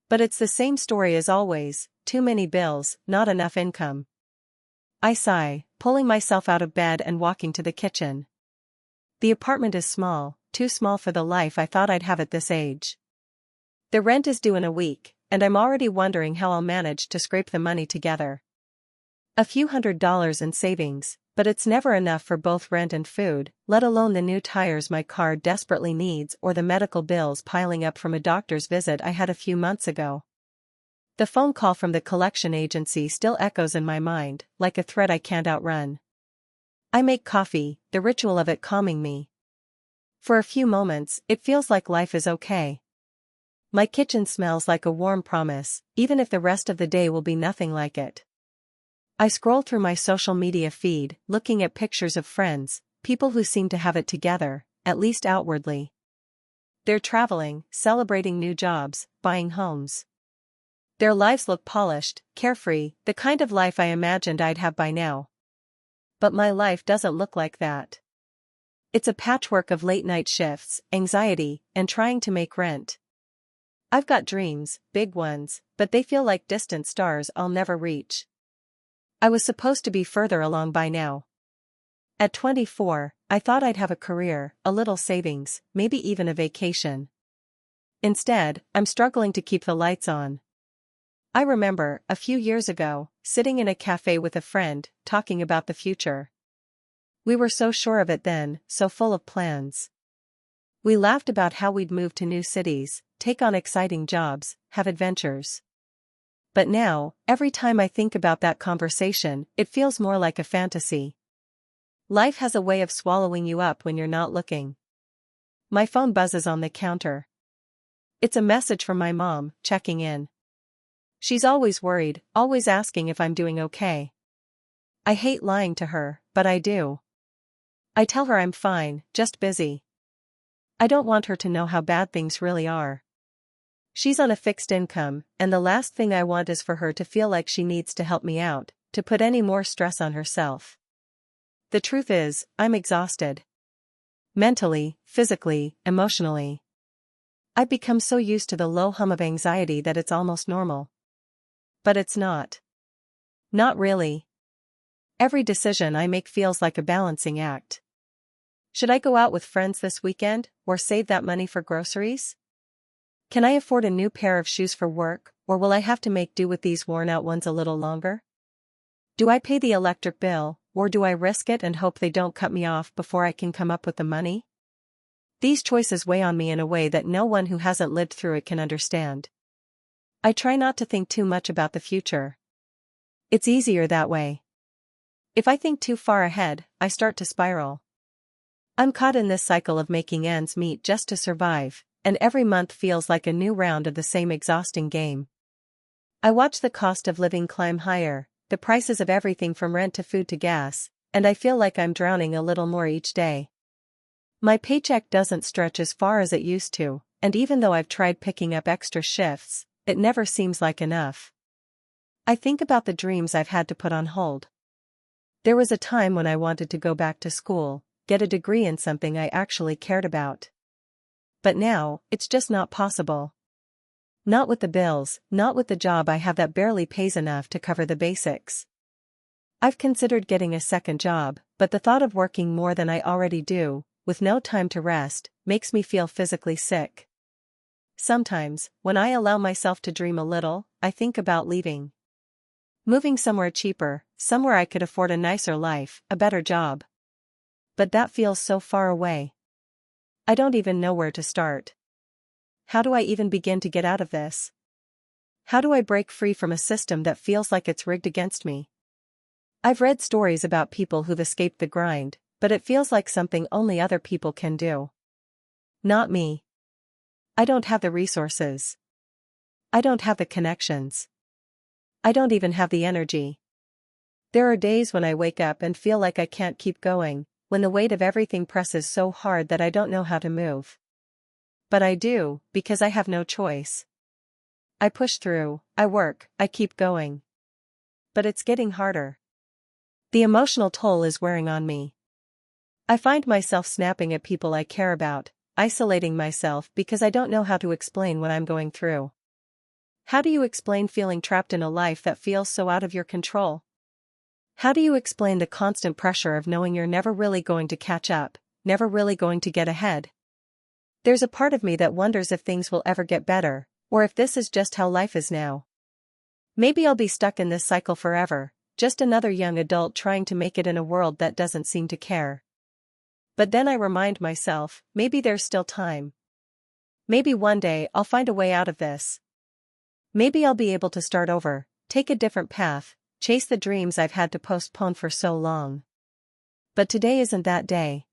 But it's the same story as always, too many bills, not enough income. I sigh, pulling myself out of bed and walking to the kitchen. The apartment is small, too small for the life I thought I'd have at this age. The rent is due in a week, and I'm already wondering how I'll manage to scrape the money together. A few $100s in savings, but it's never enough for both rent and food, let alone the new tires my car desperately needs or the medical bills piling up from a doctor's visit I had a few months ago. The phone call from the collection agency still echoes in my mind, like a threat I can't outrun. I make coffee, the ritual of it calming me. For a few moments, it feels like life is okay. My kitchen smells like a warm promise, even if the rest of the day will be nothing like it. I scroll through my social media feed, looking at pictures of friends, people who seem to have it together, at least outwardly. They're traveling, celebrating new jobs, buying homes. Their lives look polished, carefree, the kind of life I imagined I'd have by now. But my life doesn't look like that. It's a patchwork of late-night shifts, anxiety, and trying to make rent. I've got dreams, big ones, but they feel like distant stars I'll never reach. I was supposed to be further along by now. At 24, I thought I'd have a career, a little savings, maybe even a vacation. Instead, I'm struggling to keep the lights on. I remember, a few years ago, sitting in a cafe with a friend, talking about the future. We were so sure of it then, so full of plans. We laughed about how we'd move to new cities, take on exciting jobs, have adventures. But now, every time I think about that conversation, it feels more like a fantasy. Life has a way of swallowing you up when you're not looking. My phone buzzes on the counter. It's a message from my mom, checking in. She's always worried, always asking if I'm doing okay. I hate lying to her, but I do. I tell her I'm fine, just busy. I don't want her to know how bad things really are. She's on a fixed income, and the last thing I want is for her to feel like she needs to help me out, to put any more stress on herself. The truth is, I'm exhausted. Mentally, physically, emotionally. I've become so used to the low hum of anxiety that it's almost normal. But it's not. Not really. Every decision I make feels like a balancing act. Should I go out with friends this weekend, or save that money for groceries? Can I afford a new pair of shoes for work, or will I have to make do with these worn-out ones a little longer? Do I pay the electric bill, or do I risk it and hope they don't cut me off before I can come up with the money? These choices weigh on me in a way that no one who hasn't lived through it can understand. I try not to think too much about the future. It's easier that way. If I think too far ahead, I start to spiral. I'm caught in this cycle of making ends meet just to survive, and every month feels like a new round of the same exhausting game. I watch the cost of living climb higher, the prices of everything from rent to food to gas, and I feel like I'm drowning a little more each day. My paycheck doesn't stretch as far as it used to, and even though I've tried picking up extra shifts, it never seems like enough. I think about the dreams I've had to put on hold. There was a time when I wanted to go back to school, get a degree in something I actually cared about. But now, it's just not possible. Not with the bills, not with the job I have that barely pays enough to cover the basics. I've considered getting a second job, but the thought of working more than I already do, with no time to rest, makes me feel physically sick. Sometimes, when I allow myself to dream a little, I think about leaving. Moving somewhere cheaper, somewhere I could afford a nicer life, a better job. But that feels so far away. I don't even know where to start. How do I even begin to get out of this? How do I break free from a system that feels like it's rigged against me? I've read stories about people who've escaped the grind, but it feels like something only other people can do. Not me. I don't have the resources. I don't have the connections. I don't even have the energy. There are days when I wake up and feel like I can't keep going, when the weight of everything presses so hard that I don't know how to move. But I do, because I have no choice. I push through, I work, I keep going. But it's getting harder. The emotional toll is wearing on me. I find myself snapping at people I care about, isolating myself because I don't know how to explain what I'm going through. How do you explain feeling trapped in a life that feels so out of your control? How do you explain the constant pressure of knowing you're never really going to catch up, never really going to get ahead? There's a part of me that wonders if things will ever get better, or if this is just how life is now. Maybe I'll be stuck in this cycle forever, just another young adult trying to make it in a world that doesn't seem to care. But then I remind myself, maybe there's still time. Maybe one day I'll find a way out of this. Maybe I'll be able to start over, take a different path, chase the dreams I've had to postpone for so long. But today isn't that day.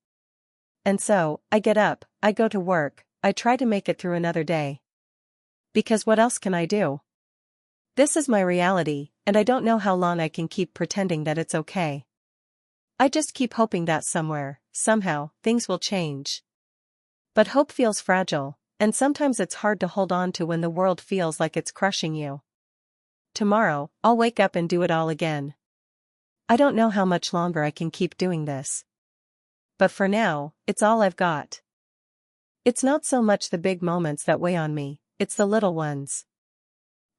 And so, I get up, I go to work, I try to make it through another day. Because what else can I do? This is my reality, and I don't know how long I can keep pretending that it's okay. I just keep hoping that somewhere, somehow, things will change. But hope feels fragile, and sometimes it's hard to hold on to when the world feels like it's crushing you. Tomorrow, I'll wake up and do it all again. I don't know how much longer I can keep doing this. But for now, it's all I've got. It's not so much the big moments that weigh on me, it's the little ones.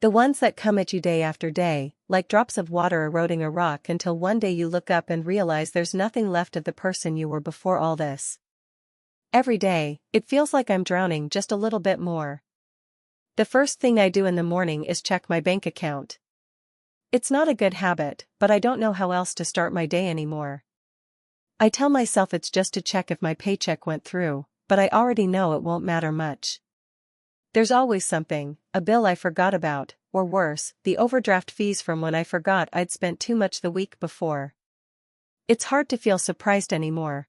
The ones that come at you day after day, like drops of water eroding a rock until one day you look up and realize there's nothing left of the person you were before all this. Every day, it feels like I'm drowning just a little bit more. The first thing I do in the morning is check my bank account. It's not a good habit, but I don't know how else to start my day anymore. I tell myself it's just to check if my paycheck went through, but I already know it won't matter much. There's always something, a bill I forgot about, or worse, the overdraft fees from when I forgot I'd spent too much the week before. It's hard to feel surprised anymore.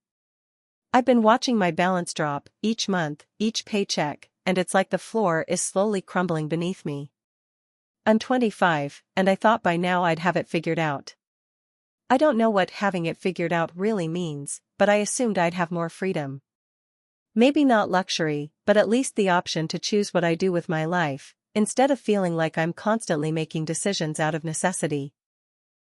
I've been watching my balance drop, each month, each paycheck, and it's like the floor is slowly crumbling beneath me. I'm 25, and I thought by now I'd have it figured out. I don't know what having it figured out really means, but I assumed I'd have more freedom. Maybe not luxury, but at least the option to choose what I do with my life, instead of feeling like I'm constantly making decisions out of necessity.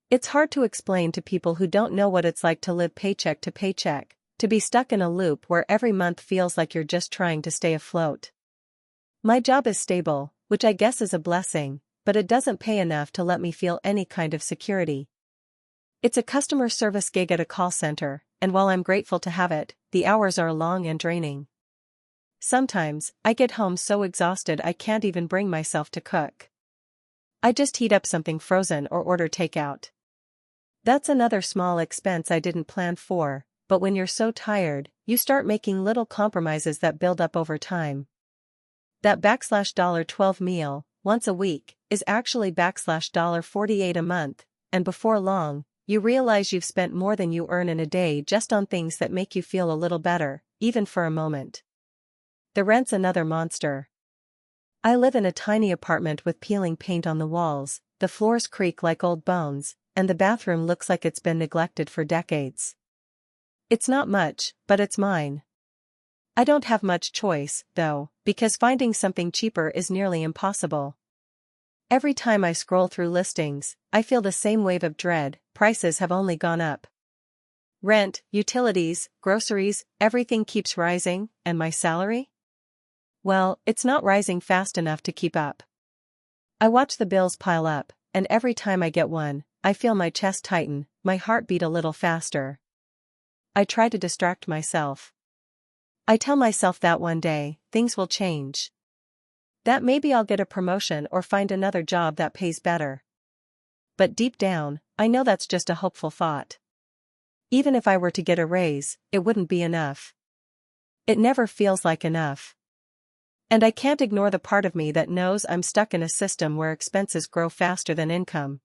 It's hard to explain to people who don't know what it's like to live paycheck to paycheck, to be stuck in a loop where every month feels like you're just trying to stay afloat. My job is stable, which I guess is a blessing, but it doesn't pay enough to let me feel any kind of security. It's a customer service gig at a call center, and while I'm grateful to have it, the hours are long and draining. Sometimes, I get home so exhausted I can't even bring myself to cook. I just heat up something frozen or order takeout. That's another small expense I didn't plan for, but when you're so tired, you start making little compromises that build up over time. That $12 meal, once a week, is actually $48 a month, and before long, you realize you've spent more than you earn in a day just on things that make you feel a little better, even for a moment. The rent's another monster. I live in a tiny apartment with peeling paint on the walls, the floors creak like old bones, and the bathroom looks like it's been neglected for decades. It's not much, but it's mine. I don't have much choice, though, because finding something cheaper is nearly impossible. Every time I scroll through listings, I feel the same wave of dread. Prices have only gone up. Rent, utilities, groceries, everything keeps rising, and my salary? Well, it's not rising fast enough to keep up. I watch the bills pile up, and every time I get one, I feel my chest tighten, my heart beat a little faster. I try to distract myself. I tell myself that one day, things will change. That maybe I'll get a promotion or find another job that pays better. But deep down, I know that's just a hopeful thought. Even if I were to get a raise, it wouldn't be enough. It never feels like enough. And I can't ignore the part of me that knows I'm stuck in a system where expenses grow faster than income.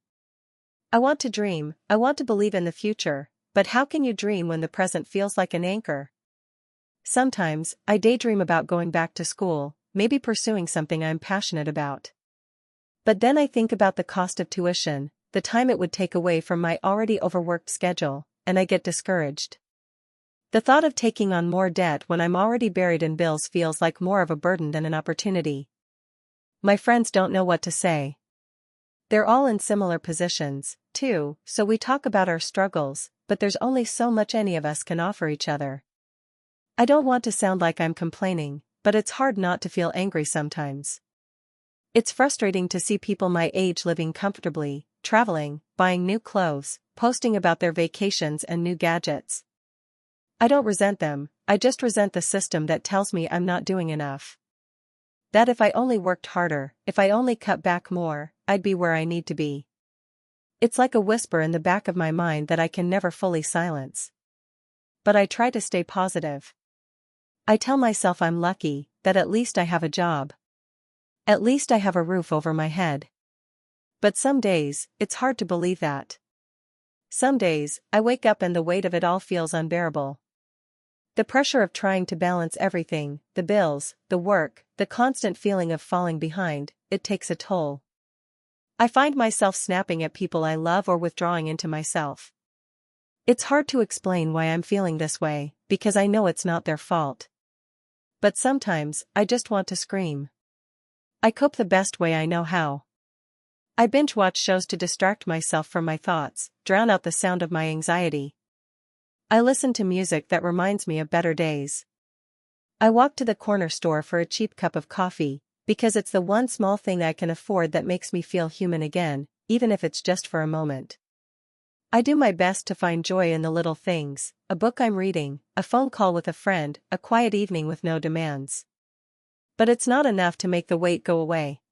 I want to dream, I want to believe in the future, but how can you dream when the present feels like an anchor? Sometimes, I daydream about going back to school, maybe pursuing something I'm passionate about. But then I think about the cost of tuition, the time it would take away from my already overworked schedule, and I get discouraged. The thought of taking on more debt when I'm already buried in bills feels like more of a burden than an opportunity. My friends don't know what to say. They're all in similar positions, too, so we talk about our struggles, but there's only so much any of us can offer each other. I don't want to sound like I'm complaining, but it's hard not to feel angry sometimes. It's frustrating to see people my age living comfortably, traveling, buying new clothes, posting about their vacations and new gadgets. I don't resent them, I just resent the system that tells me I'm not doing enough. That if I only worked harder, if I only cut back more, I'd be where I need to be. It's like a whisper in the back of my mind that I can never fully silence. But I try to stay positive. I tell myself I'm lucky, that at least I have a job. At least I have a roof over my head. But some days, it's hard to believe that. Some days, I wake up and the weight of it all feels unbearable. The pressure of trying to balance everything, the bills, the work, the constant feeling of falling behind, it takes a toll. I find myself snapping at people I love or withdrawing into myself. It's hard to explain why I'm feeling this way, because I know it's not their fault. But sometimes, I just want to scream. I cope the best way I know how. I binge-watch shows to distract myself from my thoughts, drown out the sound of my anxiety. I listen to music that reminds me of better days. I walk to the corner store for a cheap cup of coffee, because it's the one small thing I can afford that makes me feel human again, even if it's just for a moment. I do my best to find joy in the little things, a book I'm reading, a phone call with a friend, a quiet evening with no demands. But it's not enough to make the weight go away.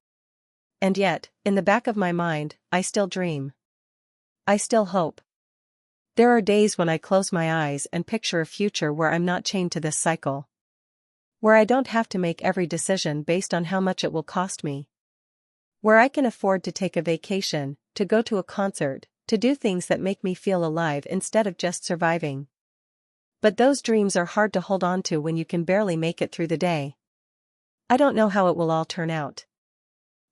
And yet, in the back of my mind, I still dream. I still hope. There are days when I close my eyes and picture a future where I'm not chained to this cycle. Where I don't have to make every decision based on how much it will cost me. Where I can afford to take a vacation, to go to a concert, to do things that make me feel alive instead of just surviving. But those dreams are hard to hold on to when you can barely make it through the day. I don't know how it will all turn out.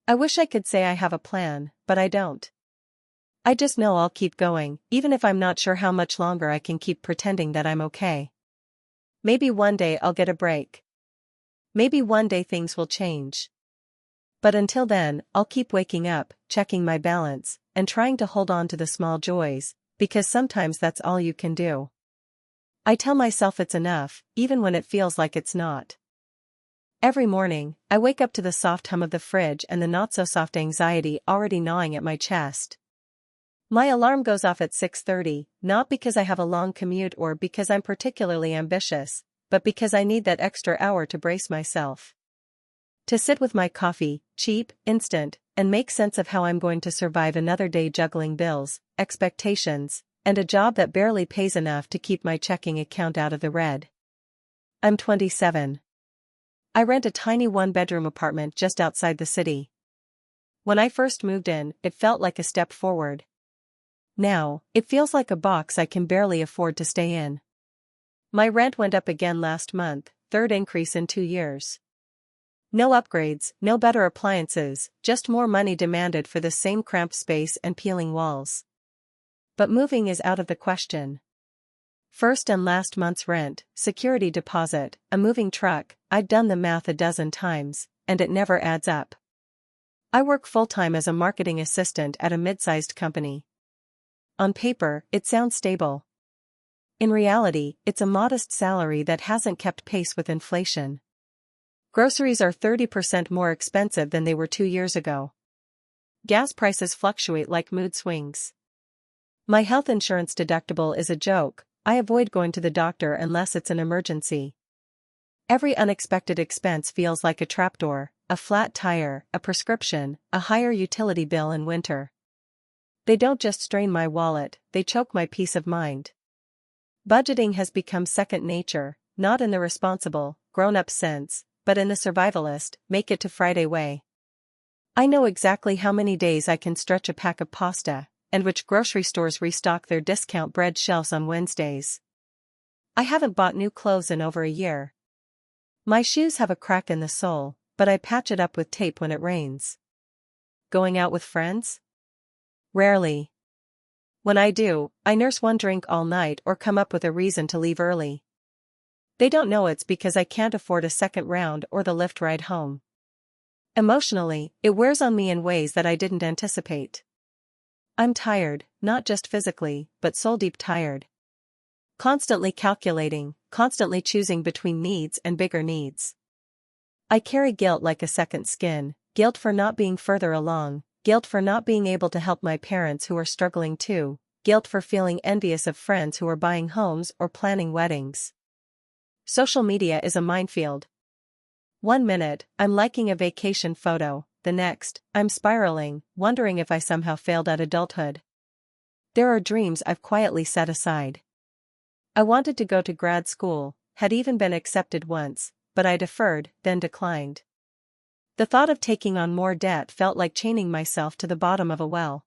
I wish I could say I have a plan, but I don't. I just know I'll keep going, even if I'm not sure how much longer I can keep pretending that I'm okay. Maybe one day I'll get a break. Maybe one day things will change. But until then, I'll keep waking up, checking my balance, and trying to hold on to the small joys, because sometimes that's all you can do. I tell myself it's enough, even when it feels like it's not. Every morning, I wake up to the soft hum of the fridge and the not-so-soft anxiety already gnawing at my chest. My alarm goes off at 6:30, not because I have a long commute or because I'm particularly ambitious, but because I need that extra hour to brace myself. To sit with my coffee, cheap, instant, and make sense of how I'm going to survive another day juggling bills, expectations, and a job that barely pays enough to keep my checking account out of the red. I'm 27. I rent a tiny one-bedroom apartment just outside the city. When I first moved in, it felt like a step forward. Now, it feels like a box I can barely afford to stay in. My rent went up again last month, third increase in 2 years. No upgrades, no better appliances, just more money demanded for the same cramped space and peeling walls. But moving is out of the question. First and last month's rent, security deposit, a moving truck, I've done the math a dozen times, and it never adds up. I work full-time as a marketing assistant at a mid-sized company. On paper, it sounds stable. In reality, it's a modest salary that hasn't kept pace with inflation. Groceries are 30% more expensive than they were 2 years ago. Gas prices fluctuate like mood swings. My health insurance deductible is a joke. I avoid going to the doctor unless it's an emergency. Every unexpected expense feels like a trapdoor, a flat tire, a prescription, a higher utility bill in winter. They don't just strain my wallet, they choke my peace of mind. Budgeting has become second nature, not in the responsible, grown-up sense, but in the survivalist, make it to Friday way. I know exactly how many days I can stretch a pack of pasta, and which grocery stores restock their discount bread shelves on Wednesdays. I haven't bought new clothes in over a year. My shoes have a crack in the sole, but I patch it up with tape when it rains. Going out with friends? Rarely. When I do, I nurse one drink all night or come up with a reason to leave early. They don't know it's because I can't afford a second round or the Lyft ride home. Emotionally, it wears on me in ways that I didn't anticipate. I'm tired, not just physically, but soul-deep tired. Constantly calculating, constantly choosing between needs and bigger needs. I carry guilt like a second skin, guilt for not being further along, guilt for not being able to help my parents who are struggling too, guilt for feeling envious of friends who are buying homes or planning weddings. Social media is a minefield. 1 minute, I'm liking a vacation photo, the next, I'm spiraling, wondering if I somehow failed at adulthood. There are dreams I've quietly set aside. I wanted to go to grad school, had even been accepted once, but I deferred, then declined. The thought of taking on more debt felt like chaining myself to the bottom of a well.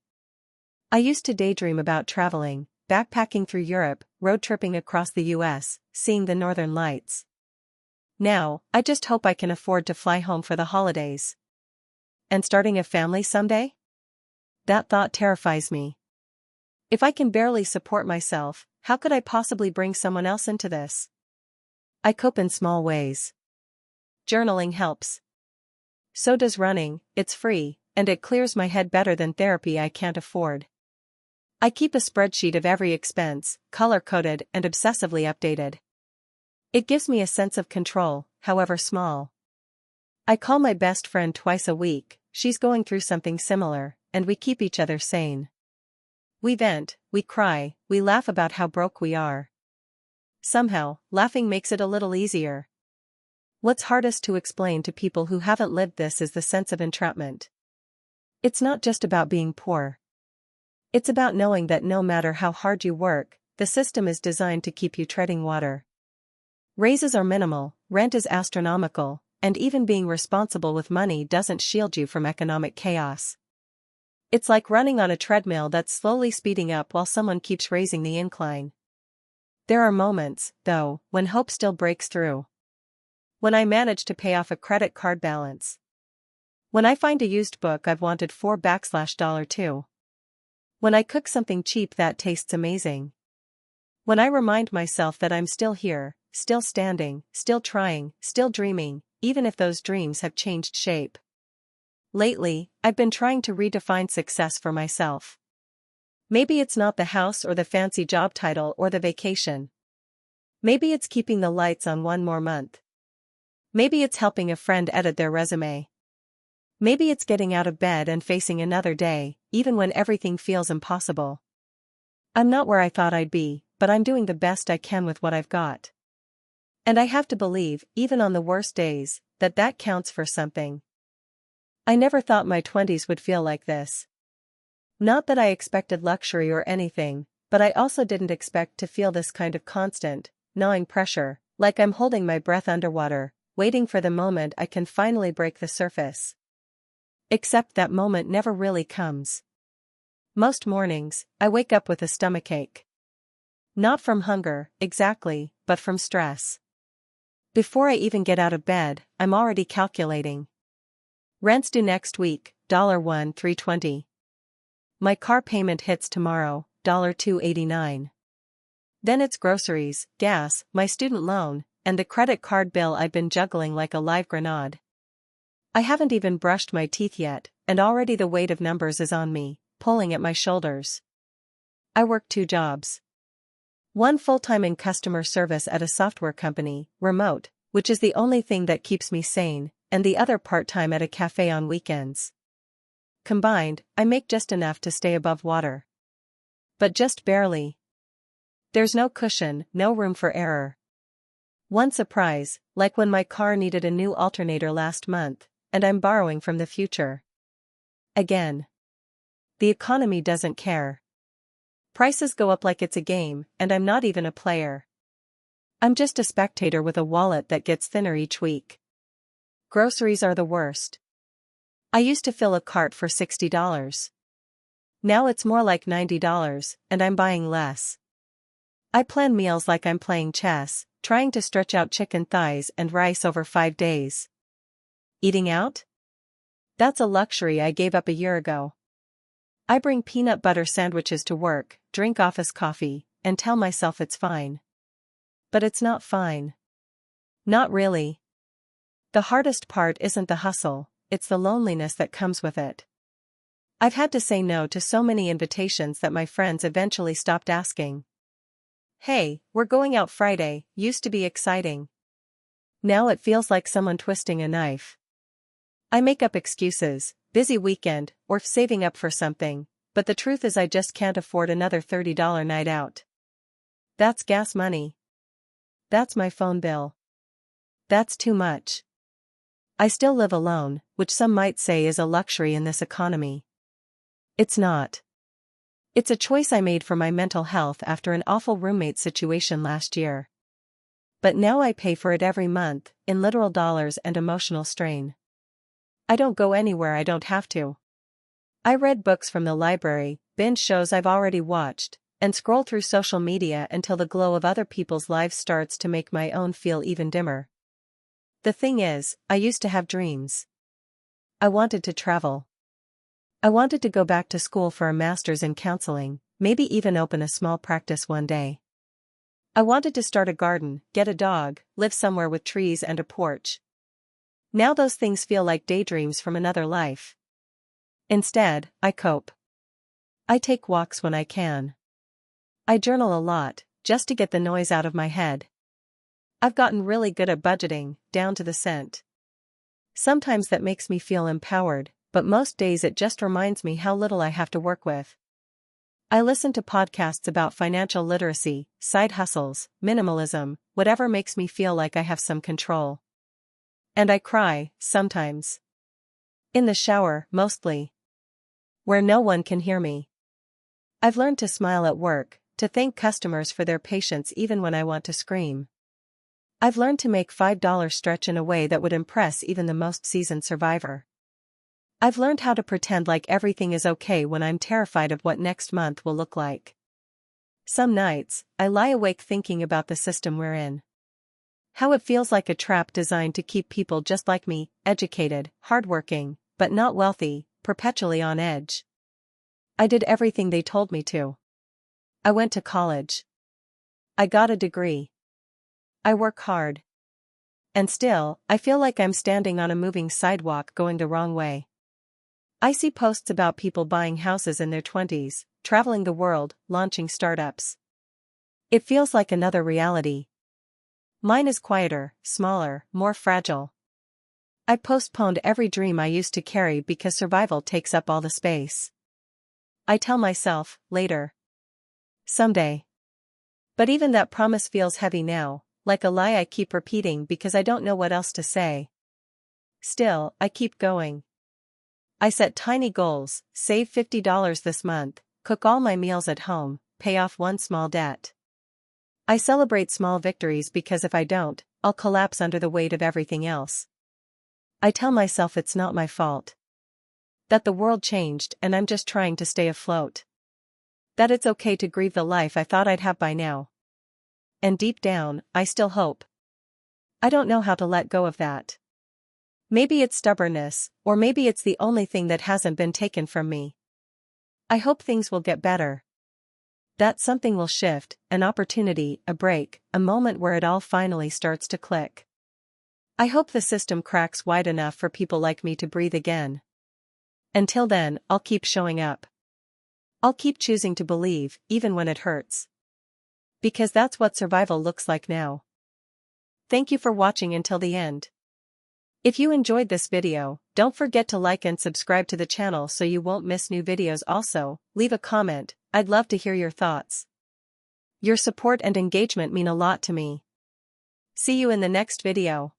I used to daydream about traveling, backpacking through Europe, road tripping across the US, seeing the northern lights. Now, I just hope I can afford to fly home for the holidays. And starting a family someday? That thought terrifies me. If I can barely support myself, how could I possibly bring someone else into this? I cope in small ways. Journaling helps. So does running, it's free, and it clears my head better than therapy I can't afford. I keep a spreadsheet of every expense, color-coded and obsessively updated. It gives me a sense of control, however small. I call my best friend twice a week, she's going through something similar, and we keep each other sane. We vent, we cry, we laugh about how broke we are. Somehow, laughing makes it a little easier. What's hardest to explain to people who haven't lived this is the sense of entrapment. It's not just about being poor. It's about knowing that no matter how hard you work, the system is designed to keep you treading water. Raises are minimal, rent is astronomical, and even being responsible with money doesn't shield you from economic chaos. It's like running on a treadmill that's slowly speeding up while someone keeps raising the incline. There are moments, though, when hope still breaks through. When I manage to pay off a credit card balance. When I find a used book I've wanted $4/$2. When I cook something cheap that tastes amazing. When I remind myself that I'm still here, still standing, still trying, still dreaming, even if those dreams have changed shape. Lately, I've been trying to redefine success for myself. Maybe it's not the house or the fancy job title or the vacation. Maybe it's keeping the lights on one more month. Maybe it's helping a friend edit their resume. Maybe it's getting out of bed and facing another day, even when everything feels impossible. I'm not where I thought I'd be, but I'm doing the best I can with what I've got. And I have to believe, even on the worst days, that counts for something. I never thought my 20s would feel like this. Not that I expected luxury or anything, but I also didn't expect to feel this kind of constant, gnawing pressure, like I'm holding my breath underwater, waiting for the moment I can finally break the surface. Except that moment never really comes. Most mornings, I wake up with a stomachache. Not from hunger, exactly, but from stress. Before I even get out of bed, I'm already calculating. Rent's due next week, $1,320. My car payment hits tomorrow, $289. Then it's groceries, gas, my student loan, and the credit card bill I've been juggling like a live grenade. I haven't even brushed my teeth yet, and already the weight of numbers is on me, pulling at my shoulders. I work 2 jobs. One full-time in customer service at a software company, remote, which is the only thing that keeps me sane, and the other part-time at a cafe on weekends. Combined, I make just enough to stay above water. But just barely. There's no cushion, no room for error. One surprise, like when my car needed a new alternator last month, and I'm borrowing from the future. Again. The economy doesn't care. Prices go up like it's a game, and I'm not even a player. I'm just a spectator with a wallet that gets thinner each week. Groceries are the worst. I used to fill a cart for $60. Now it's more like $90, and I'm buying less. I plan meals like I'm playing chess, trying to stretch out chicken thighs and rice over 5 days. Eating out? That's a luxury I gave up a year ago. I bring peanut butter sandwiches to work, drink office coffee, and tell myself it's fine. But it's not fine. Not really. The hardest part isn't the hustle, it's the loneliness that comes with it. I've had to say no to so many invitations that my friends eventually stopped asking. Hey, we're going out Friday, used to be exciting. Now it feels like someone twisting a knife. I make up excuses, busy weekend, or saving up for something, but the truth is I just can't afford another $30 night out. That's gas money. That's my phone bill. That's too much. I still live alone, which some might say is a luxury in this economy. It's not. It's a choice I made for my mental health after an awful roommate situation last year. But now I pay for it every month, in literal dollars and emotional strain. I don't go anywhere I don't have to. I read books from the library, binge shows I've already watched, and scroll through social media until the glow of other people's lives starts to make my own feel even dimmer. The thing is, I used to have dreams. I wanted to travel. I wanted to go back to school for a master's in counseling, maybe even open a small practice one day. I wanted to start a garden, get a dog, live somewhere with trees and a porch. Now those things feel like daydreams from another life. Instead, I cope. I take walks when I can. I journal a lot, just to get the noise out of my head. I've gotten really good at budgeting, down to the cent. Sometimes that makes me feel empowered, but most days it just reminds me how little I have to work with. I listen to podcasts about financial literacy, side hustles, minimalism, whatever makes me feel like I have some control. And I cry, sometimes. In the shower, mostly. Where no one can hear me. I've learned to smile at work, to thank customers for their patience even when I want to scream. I've learned to make $5 stretch in a way that would impress even the most seasoned survivor. I've learned how to pretend like everything is okay when I'm terrified of what next month will look like. Some nights, I lie awake thinking about the system we're in. How it feels like a trap designed to keep people just like me, educated, hardworking, but not wealthy, perpetually on edge. I did everything they told me to. I went to college. I got a degree. I work hard. And still, I feel like I'm standing on a moving sidewalk going the wrong way. I see posts about people buying houses in their 20s, traveling the world, launching startups. It feels like another reality. Mine is quieter, smaller, more fragile. I postponed every dream I used to carry because survival takes up all the space. I tell myself, later. Someday. But even that promise feels heavy now, like a lie I keep repeating because I don't know what else to say. Still, I keep going. I set tiny goals, save $50 this month, cook all my meals at home, pay off one small debt. I celebrate small victories because if I don't, I'll collapse under the weight of everything else. I tell myself it's not my fault. That the world changed and I'm just trying to stay afloat. That it's okay to grieve the life I thought I'd have by now. And deep down, I still hope. I don't know how to let go of that. Maybe it's stubbornness, or maybe it's the only thing that hasn't been taken from me. I hope things will get better. That something will shift, an opportunity, a break, a moment where it all finally starts to click. I hope the system cracks wide enough for people like me to breathe again. Until then, I'll keep showing up. I'll keep choosing to believe, even when it hurts. Because that's what survival looks like now. Thank you for watching until the end. If you enjoyed this video, don't forget to like and subscribe to the channel so you won't miss new videos. Also, leave a comment, I'd love to hear your thoughts. Your support and engagement mean a lot to me. See you in the next video.